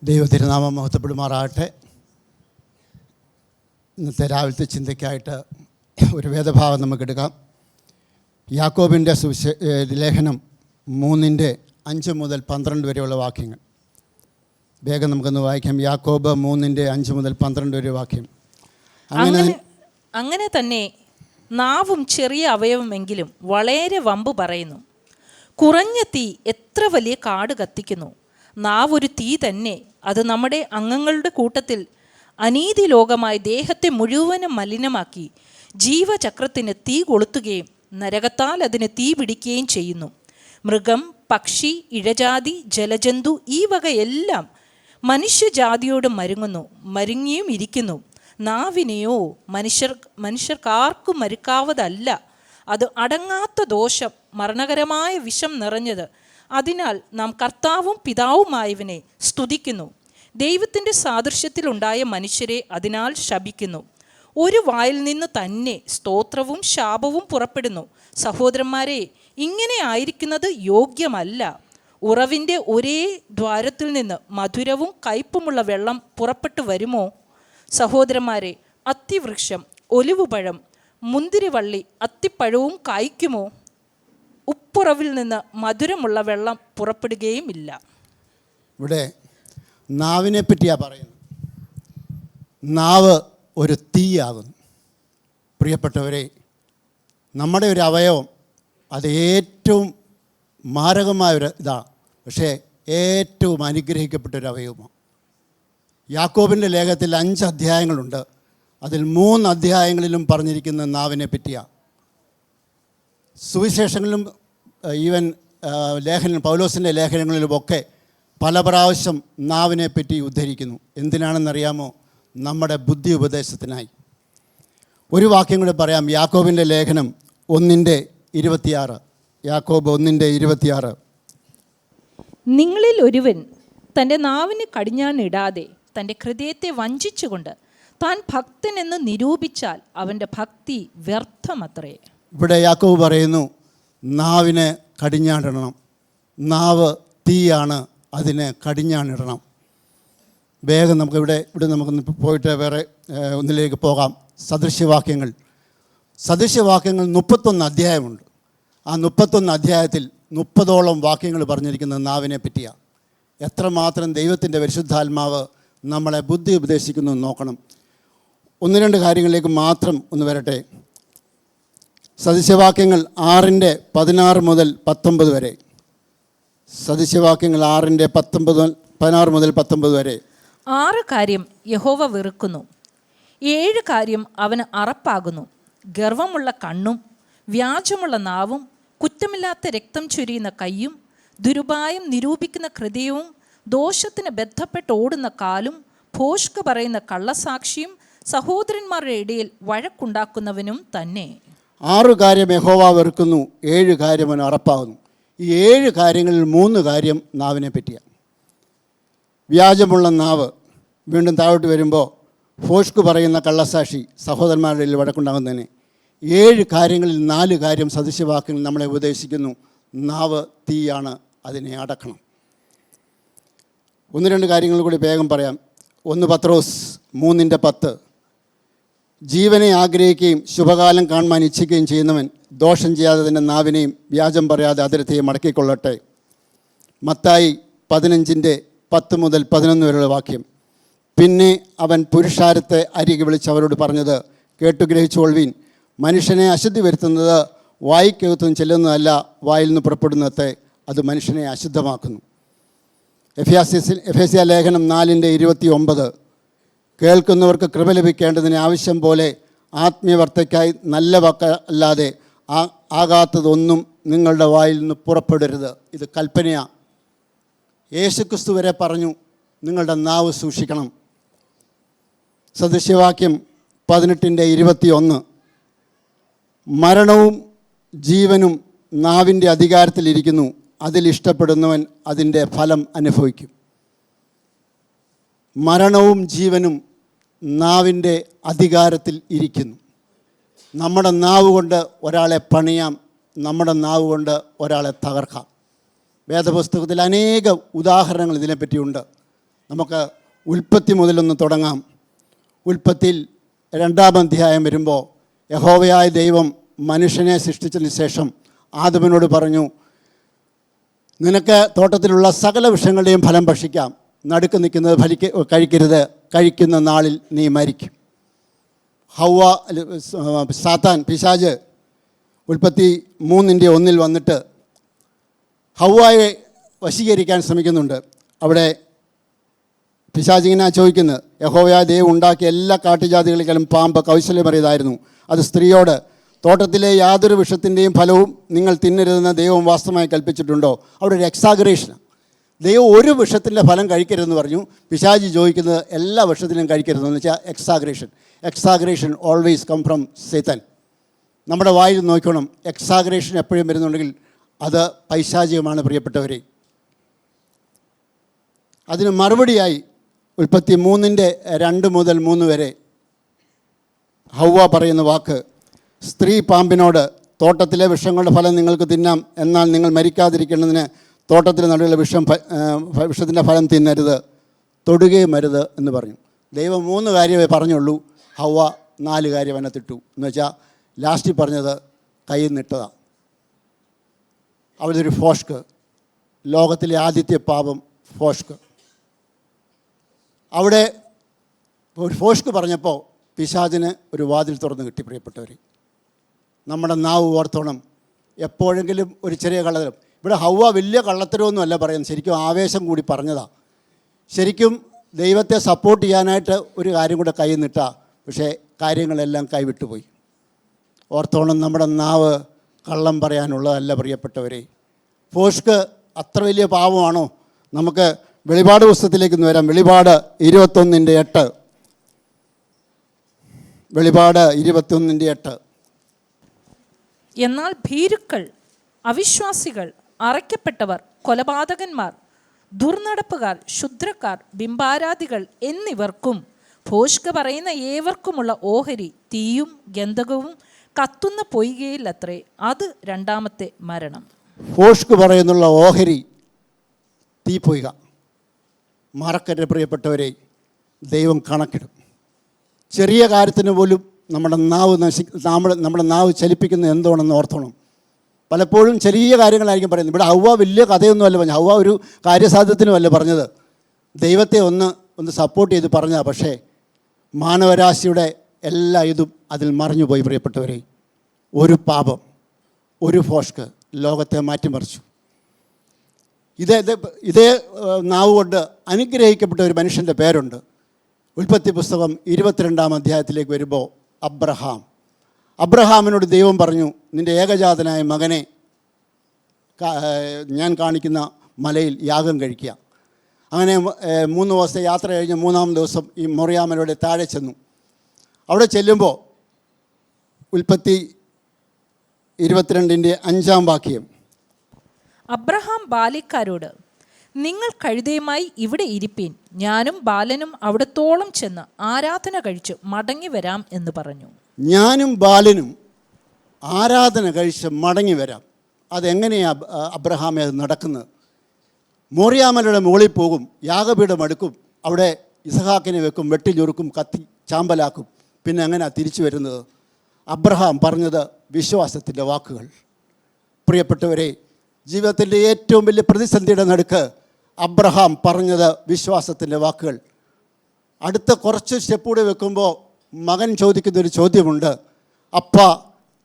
ദൈവതിരുനാമം മഹത്വപ്പെടുമാറാകട്ടെ. ഇന്നത്തെ രാവിലത്തെ ചിന്തയ്ക്കായിട്ട് ഒരു വേദഭാഗം നമുക്കെടുക്കാം. യാക്കോബിൻ്റെ ലേഖനം 3:5 മുതൽ 12 വരെയുള്ള വാക്യങ്ങൾ വേഗം നമുക്കൊന്ന് വായിക്കാം. യാക്കോബ് 3:5 മുതൽ 12 വരെ വാക്യം. അങ്ങനെ തന്നെ നാവും ചെറിയ അവയവമെങ്കിലും വളരെ വമ്പ് പറയുന്നു. കുറഞ്ഞ തീ എത്ര വലിയ കാട് കത്തിക്കുന്നു. നാവൊരു തീ തന്നെ. അത് നമ്മുടെ അംഗങ്ങളുടെ കൂട്ടത്തിൽ അനീതി ലോകമായി ദേഹത്തെ മുഴുവനും മലിനമാക്കി ജീവചക്രത്തിന് തീ കൊളുത്തുകയും നരകത്താൽ അതിന് തീ പിടിക്കുകയും ചെയ്യുന്നു. മൃഗം, പക്ഷി, ഇഴജാതി, ജലജന്തു ഈ വകയെല്ലാം മനുഷ്യജാതിയോട് മരുങ്ങിയും ഇരിക്കുന്നു. നാവിനെയോ മനുഷ്യർക്കാർക്കും മരുക്കാവതല്ല. അത് അടങ്ങാത്ത ദോഷം, മരണകരമായ വിഷം നിറഞ്ഞത്. അതിനാൽ നാം കർത്താവും പിതാവുമായവനെ സ്തുതിക്കുന്നു. ദൈവത്തിൻ്റെ സാദൃശ്യത്തിലുണ്ടായ മനുഷ്യരെ അതിനാൽ ശപിക്കുന്നു. ഒരു വായിൽ നിന്ന് തന്നെ സ്തോത്രവും ശാപവും പുറപ്പെടുന്നു. സഹോദരന്മാരെ, ഇങ്ങനെ ആയിരിക്കുന്നത് യോഗ്യമല്ല. ഉറവിൻ്റെ ഒരേ ദ്വാരത്തിൽ നിന്ന് മധുരവും കയ്പുമുള്ള വെള്ളം പുറപ്പെട്ടു വരുമോ? സഹോദരന്മാരെ, അത്തിവൃക്ഷം, ഒലിവുപഴം, മുന്തിരിവള്ളി, അത്തിപ്പഴവും കായ്ക്കുമോ? ഉപ്പുറവിൽ നിന്ന് മധുരമുള്ള വെള്ളം പുറപ്പെടുകയും ഇല്ല. ഇവിടെ നാവിനെ പറ്റിയാണ് പറയുന്നത്. നാവ് ഒരു തീയാകുന്നു. പ്രിയപ്പെട്ടവരെ, നമ്മുടെ ഒരു അവയവം അത് ഏറ്റവും മാരകമായ ഇതാണ്, പക്ഷേ ഏറ്റവും അനുഗ്രഹിക്കപ്പെട്ടൊരു അവയവമാണ്. യാക്കോബിൻ്റെ ലേഖനത്തിൽ 5 അധ്യായങ്ങളുണ്ട്. അതിൽ 3 അധ്യായങ്ങളിലും പറഞ്ഞിരിക്കുന്ന നാവിനെ പറ്റിയാണ്. സുവിശേഷങ്ങളിലും ഈവൻ പൗലോസിൻ്റെ ലേഖനങ്ങളിലുമൊക്കെ പല പ്രാവശ്യം നാവിനെ പറ്റി ഉദ്ധരിക്കുന്നു. എന്തിനാണെന്നറിയാമോ? നമ്മുടെ ബുദ്ധി ഉപദേശത്തിനായി. ഒരു വാക്യം കൂടെ പറയാം. യാക്കോബിൻ്റെ ലേഖനം 1:26. യാക്കോബ് 1:26. നിങ്ങളിൽ ഒരുവൻ തൻ്റെ നാവിന് കടിഞ്ഞാണിടാതെ തൻ്റെ ഹൃദയത്തെ വഞ്ചിച്ചുകൊണ്ട് താൻ ഭക്തനെന്ന് നിരൂപിച്ചാൽ അവൻ്റെ ഭക്തി വ്യർത്ഥമത്രേ. ഇവിടെ യാക്കോബ് പറയുന്നു, നാവിന് കടിഞ്ഞാണിടണം. നാവ് തീയാണ്, അതിന് കടിഞ്ഞാണിടണം. വേഗം നമുക്കിവിടെ നമുക്കൊന്ന് പോയിട്ട് വേറെ ഒന്നിലേക്ക് പോകാം. സദൃശ്യവാക്യങ്ങൾ 31 അധ്യായമുണ്ട്. ആ 31 അധ്യായത്തിൽ 30ഓളം വാക്യങ്ങൾ പറഞ്ഞിരിക്കുന്നത് നാവിനെ പറ്റിയാണ്. എത്രമാത്രം ദൈവത്തിൻ്റെ പരിശുദ്ധാത്മാവ് നമ്മളെ ബുദ്ധി ഉപദേശിക്കുന്നു നോക്കണം. 1-2 കാര്യങ്ങളിലേക്ക് മാത്രം ഒന്ന് വരട്ടെ. സദൃശ്യവാക്യങ്ങൾ 6:16 മുതൽ 19 വരെ. സദൃശ്യവാക്യങ്ങൾ 6:16 മുതൽ 19 വരെ. 6 കാര്യം യഹോവ വെറുക്കുന്നു, 7 കാര്യം അവന് അറപ്പാകുന്നു. ഗർവമുള്ള കണ്ണും വ്യാജമുള്ള നാവും, കുറ്റമില്ലാത്ത രക്തം ചൊരിയുന്ന കൈയും, ദുരുപായം നിരൂപിക്കുന്ന ഹൃദയവും, ദോഷത്തിന് ബന്ധപ്പെട്ട് ഓടുന്ന കാലും, ഭോഷ്ക് പറയുന്ന കള്ളസാക്ഷിയും, സഹോദരന്മാരുടെ ഇടയിൽ വഴക്കുണ്ടാക്കുന്നവനും തന്നെ. 6 കാര്യം യഹോവ വെറുക്കുന്നു, 7 കാര്യം അവന് അറപ്പാകുന്നു. ഈ 7 കാര്യങ്ങളിൽ 3 കാര്യം നാവിനെ പറ്റിയാണ്. വ്യാജമുള്ള നാവ്, വീണ്ടും താഴോട്ട് വരുമ്പോൾ ഭോഷ്ക് പറയുന്ന കള്ളസാക്ഷി, സഹോദരന്മാരുടെ ഇടയിൽ വഴക്കുണ്ടാകുന്നതിന്. 7 കാര്യങ്ങളിൽ 4 കാര്യം സദൃശ്യവാക്യങ്ങൾ നമ്മളെ ഉപദേശിക്കുന്നു. നാവ് തീയാണ്, അതിനെ അടക്കണം. 1-2 കാര്യങ്ങൾ കൂടി വേഗം പറയാം. 1 പത്രോസ് 3:10. ജീവനെ ആഗ്രഹിക്കുകയും ശുഭകാലം കാണുവാൻ ഇച്ഛിക്കുകയും ചെയ്യുന്നവൻ ദോഷം ചെയ്യാതെ തന്നെ നാവിനെയും വ്യാജം പറയാതെ അതിരത്തെയും അടക്കിക്കൊള്ളട്ടെ. മത്തായി 15:10 മുതൽ 11 വരെയുള്ള വാക്യം. പിന്നെ അവൻ പുരുഷാരത്തെ അരികെ വിളിച്ച് അവരോട് പറഞ്ഞത് കേട്ടു ഗ്രഹിച്ചുകൊള്ളുവീൻ. മനുഷ്യനെ അശുദ്ധി വരുത്തുന്നത് വായിക്കകത്തും ചെല്ലുന്നതല്ല, വായിൽ നിന്ന് പുറപ്പെടുന്നത്തെ അത് മനുഷ്യനെ അശുദ്ധമാക്കുന്നു. എഫേസ്യ ലേഖനം 4:29. കേൾക്കുന്നവർക്ക് കൃപ ലഭിക്കേണ്ടതിന് ആവശ്യം പോലെ ആത്മീയവർത്തയ്ക്കായി നല്ല വാക്കല്ലാതെ ആകാത്തതൊന്നും നിങ്ങളുടെ വായിൽ നിന്ന് പുറപ്പെടരുത്. ഇത് കൽപ്പനയാണ്. യേശുക്രിസ്തു വരെ പറഞ്ഞു, നിങ്ങളുടെ നാവ് സൂക്ഷിക്കണം. സദൃശ്യവാക്യം 18:21. മരണവും ജീവനും നാവിൻ്റെ അധികാരത്തിലിരിക്കുന്നു, അതിലിഷ്ടപ്പെടുന്നവൻ അതിൻ്റെ ഫലം അനുഭവിക്കും. മരണവും ജീവനും നാവിൻ്റെ അധികാരത്തിൽ ഇരിക്കുന്നു. നമ്മുടെ നാവ് കൊണ്ട് ഒരാളെ പണിയാം, നമ്മുടെ നാവ് കൊണ്ട് ഒരാളെ തകർക്കാം. വേദപുസ്തകത്തിൽ അനേക ഉദാഹരണങ്ങൾ ഇതിനെപ്പറ്റിയുണ്ട്. നമുക്ക് ഉൽപ്പത്തി മുതലൊന്ന് തുടങ്ങാം. ഉൽപ്പത്തിയിൽ 2-ാം അധ്യായം വരുമ്പോൾ യഹോവയായ ദൈവം മനുഷ്യനെ സൃഷ്ടിച്ചതിന് ശേഷം ആദമിനോട് പറഞ്ഞു, നിനക്ക് തോട്ടത്തിലുള്ള സകല വൃക്ഷങ്ങളുടെയും ഫലം ഭക്ഷിക്കാം, നടുക്ക് നിൽക്കുന്നത് കഴിക്കരുത്, കഴിക്കുന്ന നാളിൽ നീ മരിക്കും. സാത്താൻ പിശാച് ഉൽപ്പത്തി 3:1 വന്നിട്ട് ഹവ്വായെ വശീകരിക്കാൻ ശ്രമിക്കുന്നുണ്ട്. അവിടെ പിശാചിങ്ങനെ ചോദിക്കുന്നത്, യഹോവയായ ദൈവം ഉണ്ടാക്കിയ എല്ലാ കാട്ടുജാതികളെക്കാളും പാമ്പ് കൗശല്യമേറിയതായിരുന്നു. അത് സ്ത്രീയോട്, തോട്ടത്തിലെ യാതൊരു വൃക്ഷത്തിൻ്റെയും ഫലവും നിങ്ങൾ തിന്നരുതെന്ന് ദൈവം വാസ്തവമായി കൽപ്പിച്ചിട്ടുണ്ടോ? അവിടെ ഒരു എക്സാഗ്രേഷനാണ്. ദൈവം ഒരു വൃക്ഷത്തിൻ്റെ ഫലം കഴിക്കരുതെന്ന് പറഞ്ഞു. പിശാചി ചോദിക്കുന്നത് എല്ലാ വൃക്ഷത്തിലും കഴിക്കരുതെന്ന് വെച്ചാൽ എക്സാഗ്രേഷൻ ഓൾവേസ് കം ഫ്രം സൈത്താൻ. നമ്മുടെ വായിൽ നോക്കണം, എക്സാഗ്രേഷൻ എപ്പോഴും വരുന്നുണ്ടെങ്കിൽ അത് പൈശാചികമാണ് പ്രിയപ്പെട്ടവരെ. അതിന് മറുപടിയായി ഉൽപ്പത്തി 3:2 മുതൽ 3 വരെ ഹവ്വ പറയുന്ന വാക്ക്, സ്ത്രീ പാമ്പിനോട്, തോട്ടത്തിലെ വൃക്ഷങ്ങളുടെ ഫലം നിങ്ങൾക്ക് തിന്നാം, എന്നാൽ നിങ്ങൾ മരിക്കാതിരിക്കേണ്ടതിന് തോട്ടത്തിന് നടുവിലെ വൃക്ഷത്തിൻ്റെ ഫലം തിന്നരുത്, തൊടുകയും അരുത് എന്ന് പറഞ്ഞു. ദൈവം 3 കാര്യമേ പറഞ്ഞുള്ളൂ, ഹവ്വ 4 കാര്യം അതിനകത്തിട്ടു. എന്ന് വെച്ചാൽ ലാസ്റ്റിൽ പറഞ്ഞത് കയ്യിൽ നിട്ടതാണ്. അവിടെ ഒരു ഫോഷ്ക്ക്, ലോകത്തിലെ ആദ്യത്തെ പാപം ഫോഷ്ക്ക്. അവിടെ ഒരു ഫോഷ്ക്ക് പറഞ്ഞപ്പോൾ പിശാചിന് ഒരു വാതിൽ തുറന്ന് കിട്ടി. പ്രിയപ്പെട്ടവർ, നമ്മുടെ നാവ് ഓർത്തോണം, എപ്പോഴെങ്കിലും ഒരു ചെറിയ കള്ളത്തരം. ഇവിടെ ഹവ്വ വലിയ കള്ളത്തരമൊന്നുമല്ല പറയുന്നത്, ശരിക്കും ആവേശം കൂടി പറഞ്ഞതാണ്. ശരിക്കും ദൈവത്തെ സപ്പോർട്ട് ചെയ്യാനായിട്ട് ഒരു കാര്യം കൂടെ കൈ നിട്ടാ, പക്ഷേ കാര്യങ്ങളെല്ലാം കൈവിട്ടുപോയി. ഓർത്തോണം, നമ്മുടെ നാവ് കള്ളം പറയാനുള്ളതല്ല പ്രിയപ്പെട്ടവരെ. ഫോഷ്ക്ക് അത്ര വലിയ പാവമാണോ? നമുക്ക് വെളിപാട് പുസ്തകത്തിലേക്ക് വരാം. വെളിപാട് 21:8. വെളിപാട് 21:8. എന്നാൽ ഭീരുക്കൾ, അവിശ്വാസികൾ, അറയ്ക്കപ്പെട്ടവർ, കൊലപാതകന്മാർ, ദുർനടപ്പുകാർ, ക്ഷുദ്രക്കാർ, ബിംബാരാധികൾ എന്നിവർക്കും ഭോഷ്ക പറയുന്ന ഏവർക്കുമുള്ള ഓഹരി തീയും ഗന്ധകവും കത്തുന്ന പൊയ്കയിലത്രേ. അത് 2-ാമത്തെ മരണം. ഫോഷ്ക്ക് പറയുന്നുള്ള ഓഹരി തീപ്പൊയ്ക. മറക്കരുത് പ്രിയപ്പെട്ടവരെ, ദൈവം കണക്കിടും. ചെറിയ കാര്യത്തിന് പോലും നമ്മുടെ നാവ് ചലിപ്പിക്കുന്നത് എന്താണെന്ന് ഓർത്തോണം. പലപ്പോഴും ചെറിയ കാര്യങ്ങളായിരിക്കും പറയുന്നത്. ഇവിടെ ഹവ്വ വലിയ കഥയൊന്നുമല്ല പറഞ്ഞത്, ഹവ്വ ഒരു കാര്യസാധ്യത്തിനുമല്ല പറഞ്ഞത്, ദൈവത്തെ ഒന്ന് സപ്പോർട്ട് ചെയ്ത് പറഞ്ഞതാണ്. പക്ഷേ മാനവരാശിയുടെ എല്ലാ ഇതും അതിൽ മറിഞ്ഞുപോയി പ്രിയപ്പെട്ടവരെ. ഒരു പാപം, ഒരു ഫോഷ്ക്ക് ലോകത്തെ മാറ്റിമറിച്ചു. ഇതേ നാവ് കൊണ്ട് അനുഗ്രഹിക്കപ്പെട്ട ഒരു മനുഷ്യൻ്റെ പേരുണ്ട്. ഉൽപ്പത്തി പുസ്തകം 22-ാം അധ്യായത്തിലേക്ക് വരുമ്പോൾ അബ്രഹാമിനോട് ദൈവം പറഞ്ഞു, നിൻ്റെ ഏകജാതനായ മകനെ ഞാൻ കാണിക്കുന്ന മലയിൽ യാഗം കഴിക്കുക. അങ്ങനെ 3 ദിവസത്തെ യാത്ര കഴിഞ്ഞ് 3-ാം ദിവസം ഈ മൊറിയാമലയുടെ താഴെ ചെന്നു. അവിടെ ചെല്ലുമ്പോൾ ഉൽപ്പത്തി 22:5 വാക്യം, അബ്രഹാം ബാല്യക്കാരോട്, നിങ്ങൾ കഴുതയുമായി ഇവിടെ ഇരിപ്പീൻ, ഞാനും ബാലനും അവിടത്തോളം ചെന്ന് ആരാധന കഴിച്ച് മടങ്ങി വരാം എന്ന് പറഞ്ഞു. ഞാനും ബാലനും ആരാധന കഴിച്ച് മടങ്ങി വരാം. അതെങ്ങനെയാണ് അബ്രഹാമെ അത് നടക്കുന്നത്? മോറിയാമലയുടെ മുകളിൽ പോകും, യാഗപീഠം അടുക്കും, അവിടെ ഇസഹാക്കിനെ വെക്കും, വെട്ടിഞ്ഞൊറുക്കും, കത്തി ചാമ്പലാക്കും. പിന്നെ എങ്ങനെയാണ് തിരിച്ചു വരുന്നത്? അബ്രഹാം പറഞ്ഞത് വിശ്വാസത്തിൻ്റെ വാക്കുകൾ. പ്രിയപ്പെട്ടവരെ, ജീവിതത്തിൻ്റെ ഏറ്റവും വലിയ പ്രതിസന്ധിയുടെ നടുക്ക് അബ്രഹാം പറഞ്ഞത് വിശ്വാസത്തിൻ്റെ വാക്കുകൾ. അടുത്ത കുറച്ച് സ്റ്റെപ്പ് കൂടെ വെക്കുമ്പോൾ മകൻ ചോദിക്കുന്നൊരു ചോദ്യമുണ്ട്, അപ്പ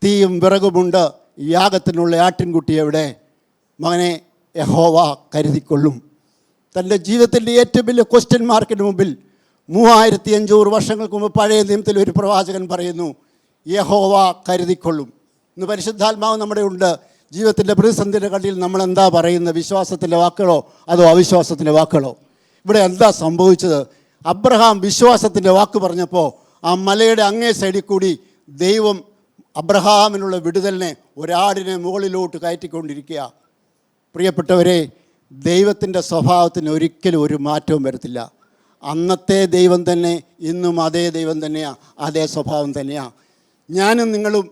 തീയും വിറകുമുണ്ട്, യാഗത്തിനുള്ള ആട്ടിൻകുട്ടി എവിടെ? മകനെ, യഹോവ കരുതിക്കൊള്ളും. തൻ്റെ ജീവിതത്തിൻ്റെ ഏറ്റവും വലിയ ക്വസ്റ്റ്യൻ മാർക്കിന് മുമ്പിൽ 3500 വർഷങ്ങൾക്ക് മുമ്പ് പഴയ നിയമത്തിൽ ഒരു പ്രവാചകൻ പറയുന്നു, യഹോവ കരുതിക്കൊള്ളും. ഇന്ന് പരിശുദ്ധാത്മാവ് നമ്മുടെ ഉണ്ട്. ജീവിതത്തിൻ്റെ പ്രതിസന്ധിയുടെ കണ്ടിയിൽ നമ്മളെന്താ പറയുന്നത്? വിശ്വാസത്തിൻ്റെ വാക്കുകളോ അതോ അവിശ്വാസത്തിൻ്റെ വാക്കുകളോ? ഇവിടെ എന്താ സംഭവിച്ചത്? അബ്രഹാം വിശ്വാസത്തിൻ്റെ വാക്ക് പറഞ്ഞപ്പോൾ ആ മലയുടെ അങ്ങേ സൈഡിൽ കൂടി ദൈവം അബ്രഹാമിനുള്ള വിടുതലിനെ ഒരാടിനെ മുകളിലോട്ട് കയറ്റിക്കൊണ്ടിരിക്കുക. പ്രിയപ്പെട്ടവരെ, ദൈവത്തിൻ്റെ സ്വഭാവത്തിന് ഒരിക്കലും ഒരു മാറ്റവും വരത്തില്ല. അന്നത്തെ ദൈവം തന്നെ ഇന്നും അതേ ദൈവം തന്നെയാണ്, അതേ സ്വഭാവം തന്നെയാണ്. ഞാനും നിങ്ങളും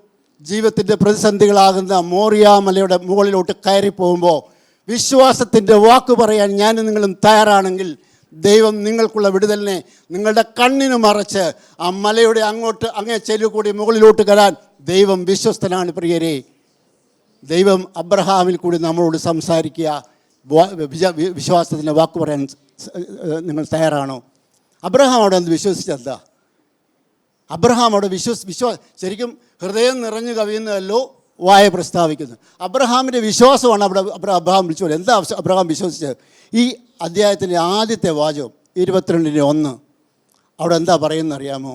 ജീവിതത്തിൻ്റെ പ്രതിസന്ധികളാകുന്ന മോറിയാമലയുടെ മുകളിലോട്ട് കയറി പോകുമ്പോൾ വിശ്വാസത്തിൻ്റെ വാക്ക് പറയാൻ ഞാനും നിങ്ങളും തയ്യാറാണെങ്കിൽ ദൈവം നിങ്ങൾക്കുള്ള വിടുതലിനെ നിങ്ങളുടെ കണ്ണിന് മറച്ച് ആ മലയുടെ അങ്ങേ ചെല്ലു കൂടി മുകളിലോട്ട് കയറാൻ ദൈവം വിശ്വസ്തനാണ് പ്രിയരെ. ദൈവം അബ്രഹാമിൽ കൂടി നമ്മളോട് സംസാരിക്കുക. വിശ്വാസത്തിൻ്റെ വാക്ക് പറയാൻ നിങ്ങൾ തയ്യാറാണോ? അബ്രഹാം അവിടെ ഒന്ന് വിശ്വസിച്ചെന്താ? അബ്രഹാം അവിടെ ശരിക്കും ഹൃദയം നിറഞ്ഞു കവിയുന്നതല്ലോ വായ പ്രസ്താവിക്കുന്നു. അബ്രഹാമിൻ്റെ വിശ്വാസമാണ് അവിടെ അബ്രഹാം വിളിച്ചു പോലെ. എന്താ അബ്രഹാം വിശ്വസിച്ചത്? ഈ അധ്യായത്തിൻ്റെ ആദ്യത്തെ വാചകം 22:1 അവിടെ എന്താ പറയുന്നത് അറിയാമോ?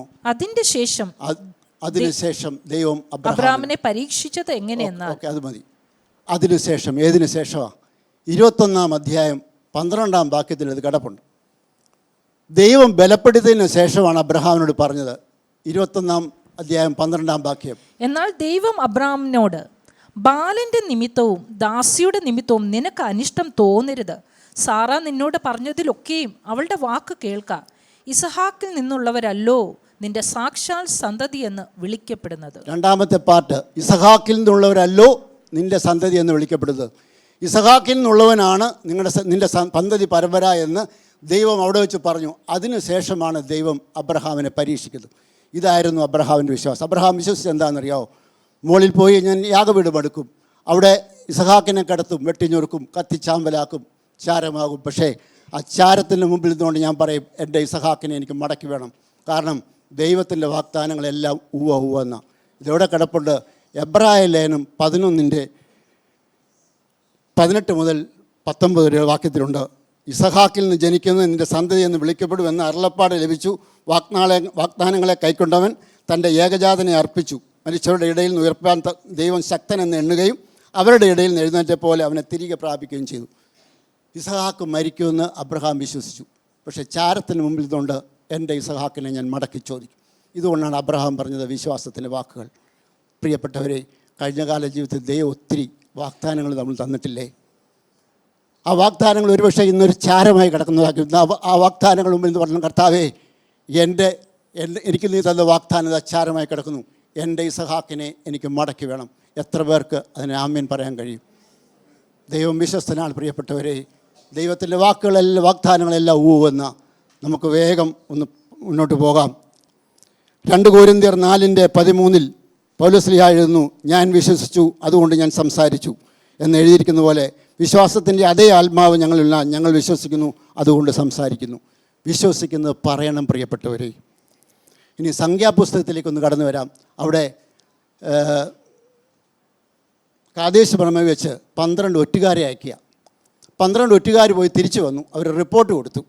അതിനുശേഷം ദൈവം അബ്രഹാമിനെ പരീക്ഷിച്ചത് എങ്ങനെയെന്നാൽ. അത് മതി. അതിനുശേഷം ഏതിനു ശേഷമാണ്? 21-ാം അധ്യായം 12-ാം വാക്യത്തിൽ ഇത് കിടപ്പുണ്ട്. ദൈവം ബലപ്പെടുത്തിയതിനു ശേഷമാണ് അബ്രഹാമിനോട് പറഞ്ഞത്. 21-ാം അധ്യായം 12-ാം വാക്യം. എന്നാൽ ദൈവം അബ്രഹാമിനോട്, ബാലന്റെ നിമിത്തവും ദാസിയുടെ നിമിത്തവും നിനക്ക് അനിഷ്ടം തോന്നരുത്. സാറ നിന്നോട് പറഞ്ഞതിലൊക്കെയും അവളുടെ വാക്ക് കേൾക്ക. ഇസഹാക്കിൽ നിന്നുള്ളവരല്ലോ നിന്റെ സാക്ഷാൽ സന്തതി എന്ന് വിളിക്കപ്പെടുന്നത്. രണ്ടാമത്തെ പാർട്ട്, ഇസഹാക്കിൽ നിന്നുള്ളവരല്ലോ നിന്റെ സന്തതി എന്ന് വിളിക്കപ്പെടുന്നത്. ഇസഹാക്കിൽ നിന്നുള്ളവനാണ് നിന്റെ സന്തതി പരമ്പര എന്ന് ദൈവം അവിടെ വെച്ച് പറഞ്ഞു. അതിനുശേഷമാണ് ദൈവം അബ്രഹാമിനെ പരീക്ഷിക്കുന്നത്. ഇതായിരുന്നു അബ്രഹാമിൻ്റെ വിശ്വാസം. അബ്രഹാം വിശ്വസിച്ച് എന്താണെന്നറിയാമോ? മുകളിൽ പോയി ഞാൻ യാഗപീഠം എടുക്കും, അവിടെ ഇസഹാക്കിനെ കിടത്തും, വെട്ടിഞ്ഞൊരുക്കും, കത്തിച്ചാമ്പലാക്കും, ചാരമാകും. പക്ഷേ ആ ചാരത്തിൻ്റെ മുമ്പിൽ നിന്നുകൊണ്ട് ഞാൻ പറയും, എൻ്റെ ഇസഹാക്കിനെ എനിക്ക് മടക്കി വേണം. കാരണം ദൈവത്തിൻ്റെ വാഗ്ദാനങ്ങളെല്ലാം ഉവ്വ എന്ന. ഇതെവിടെ കിടപ്പുണ്ട്? എബ്രായ ലേഖനം 11:18 മുതൽ 19 വരെ വാക്യത്തിലുണ്ട്. ഇസഹാക്കിൽ നിന്ന് ജനിക്കുന്നത് നിൻ്റെ സന്തതി എന്ന് വിളിക്കപ്പെടുമെന്ന് അരുളപ്പാട് ലഭിച്ചു. വാഗ്ദാനങ്ങളെ കൈക്കൊണ്ടവൻ തൻ്റെ ഏകജാതനെ അർപ്പിച്ചു. മരിച്ചവരുടെ ഇടയിൽ നിന്ന് ഉയർപ്പാൻ ദൈവം ശക്തനെന്ന് എണ്ണുകയും അവരുടെ ഇടയിൽ നിന്ന് എഴുന്നേറ്റ പോലെ അവനെ തിരികെ പ്രാപിക്കുകയും ചെയ്തു. ഇസഹാക്ക് മരിക്കുമെന്ന് അബ്രഹാം വിശ്വസിച്ചു. പക്ഷേ ചാരത്തിന് മുമ്പിൽ നിന്നുകൊണ്ട് എൻ്റെ ഇസഹാക്കിനെ ഞാൻ മടക്കി ചോദിക്കും. ഇതുകൊണ്ടാണ് അബ്രഹാം പറഞ്ഞത് വിശ്വാസത്തിൻ്റെ വാക്കുകൾ. പ്രിയപ്പെട്ടവരെ, കഴിഞ്ഞകാല ജീവിതത്തിൽ ദൈവം ഒത്തിരി വാഗ്ദാനങ്ങൾ നമ്മൾ തന്നിട്ടില്ലേ? ആ വാഗ്ദാനങ്ങൾ ഒരുപക്ഷെ ഇന്നൊരു ചാരമായി കിടക്കുന്നതാക്കി. ആ വാഗ്ദാനങ്ങൾ മുമ്പിൽ എന്ന് പറഞ്ഞു, കർത്താവേ, എനിക്ക് നീ തന്ന വാഗ്ദാനം ചാരമായി കിടക്കുന്നു, എൻ്റെ ഇസഹാക്കിനെ എനിക്ക് മടക്കി വേണം. എത്ര പേർക്ക് അതിന് ആമേൻ പറയാൻ കഴിയും? ദൈവം വിശ്വസ്തനാണ് പ്രിയപ്പെട്ടവരെ. ദൈവത്തിൻ്റെ വാഗ്ദാനങ്ങളെല്ലാം ഊവെന്ന. നമുക്ക് വേഗം ഒന്ന് മുന്നോട്ട് പോകാം. 2 കൊരിന്ത്യർ 4:13 പൗലോസ്ലീഹ എഴുതുന്നു, ഞാൻ വിശ്വസിച്ചു അതുകൊണ്ട് ഞാൻ സംസാരിച്ചു എന്ന് എഴുതിയിരിക്കുന്ന പോലെ വിശ്വാസത്തിൻ്റെ അതേ ആത്മാവ് ഞങ്ങൾ വിശ്വസിക്കുന്നു അതുകൊണ്ട് സംസാരിക്കുന്നു. വിശ്വസിക്കുന്നത് പറയണം പ്രിയപ്പെട്ടവരെ. ഇനി സംഖ്യാപുസ്തകത്തിലേക്കൊന്ന് കടന്നു വരാം. അവിടെ കാദേശ് ഭ്രമയിൽ വെച്ച് 12 ഒറ്റുകാരെ അയക്കുക. 12 ഒറ്റുകാർ പോയി തിരിച്ചു വന്നു. അവർ റിപ്പോർട്ട് കൊടുത്തു.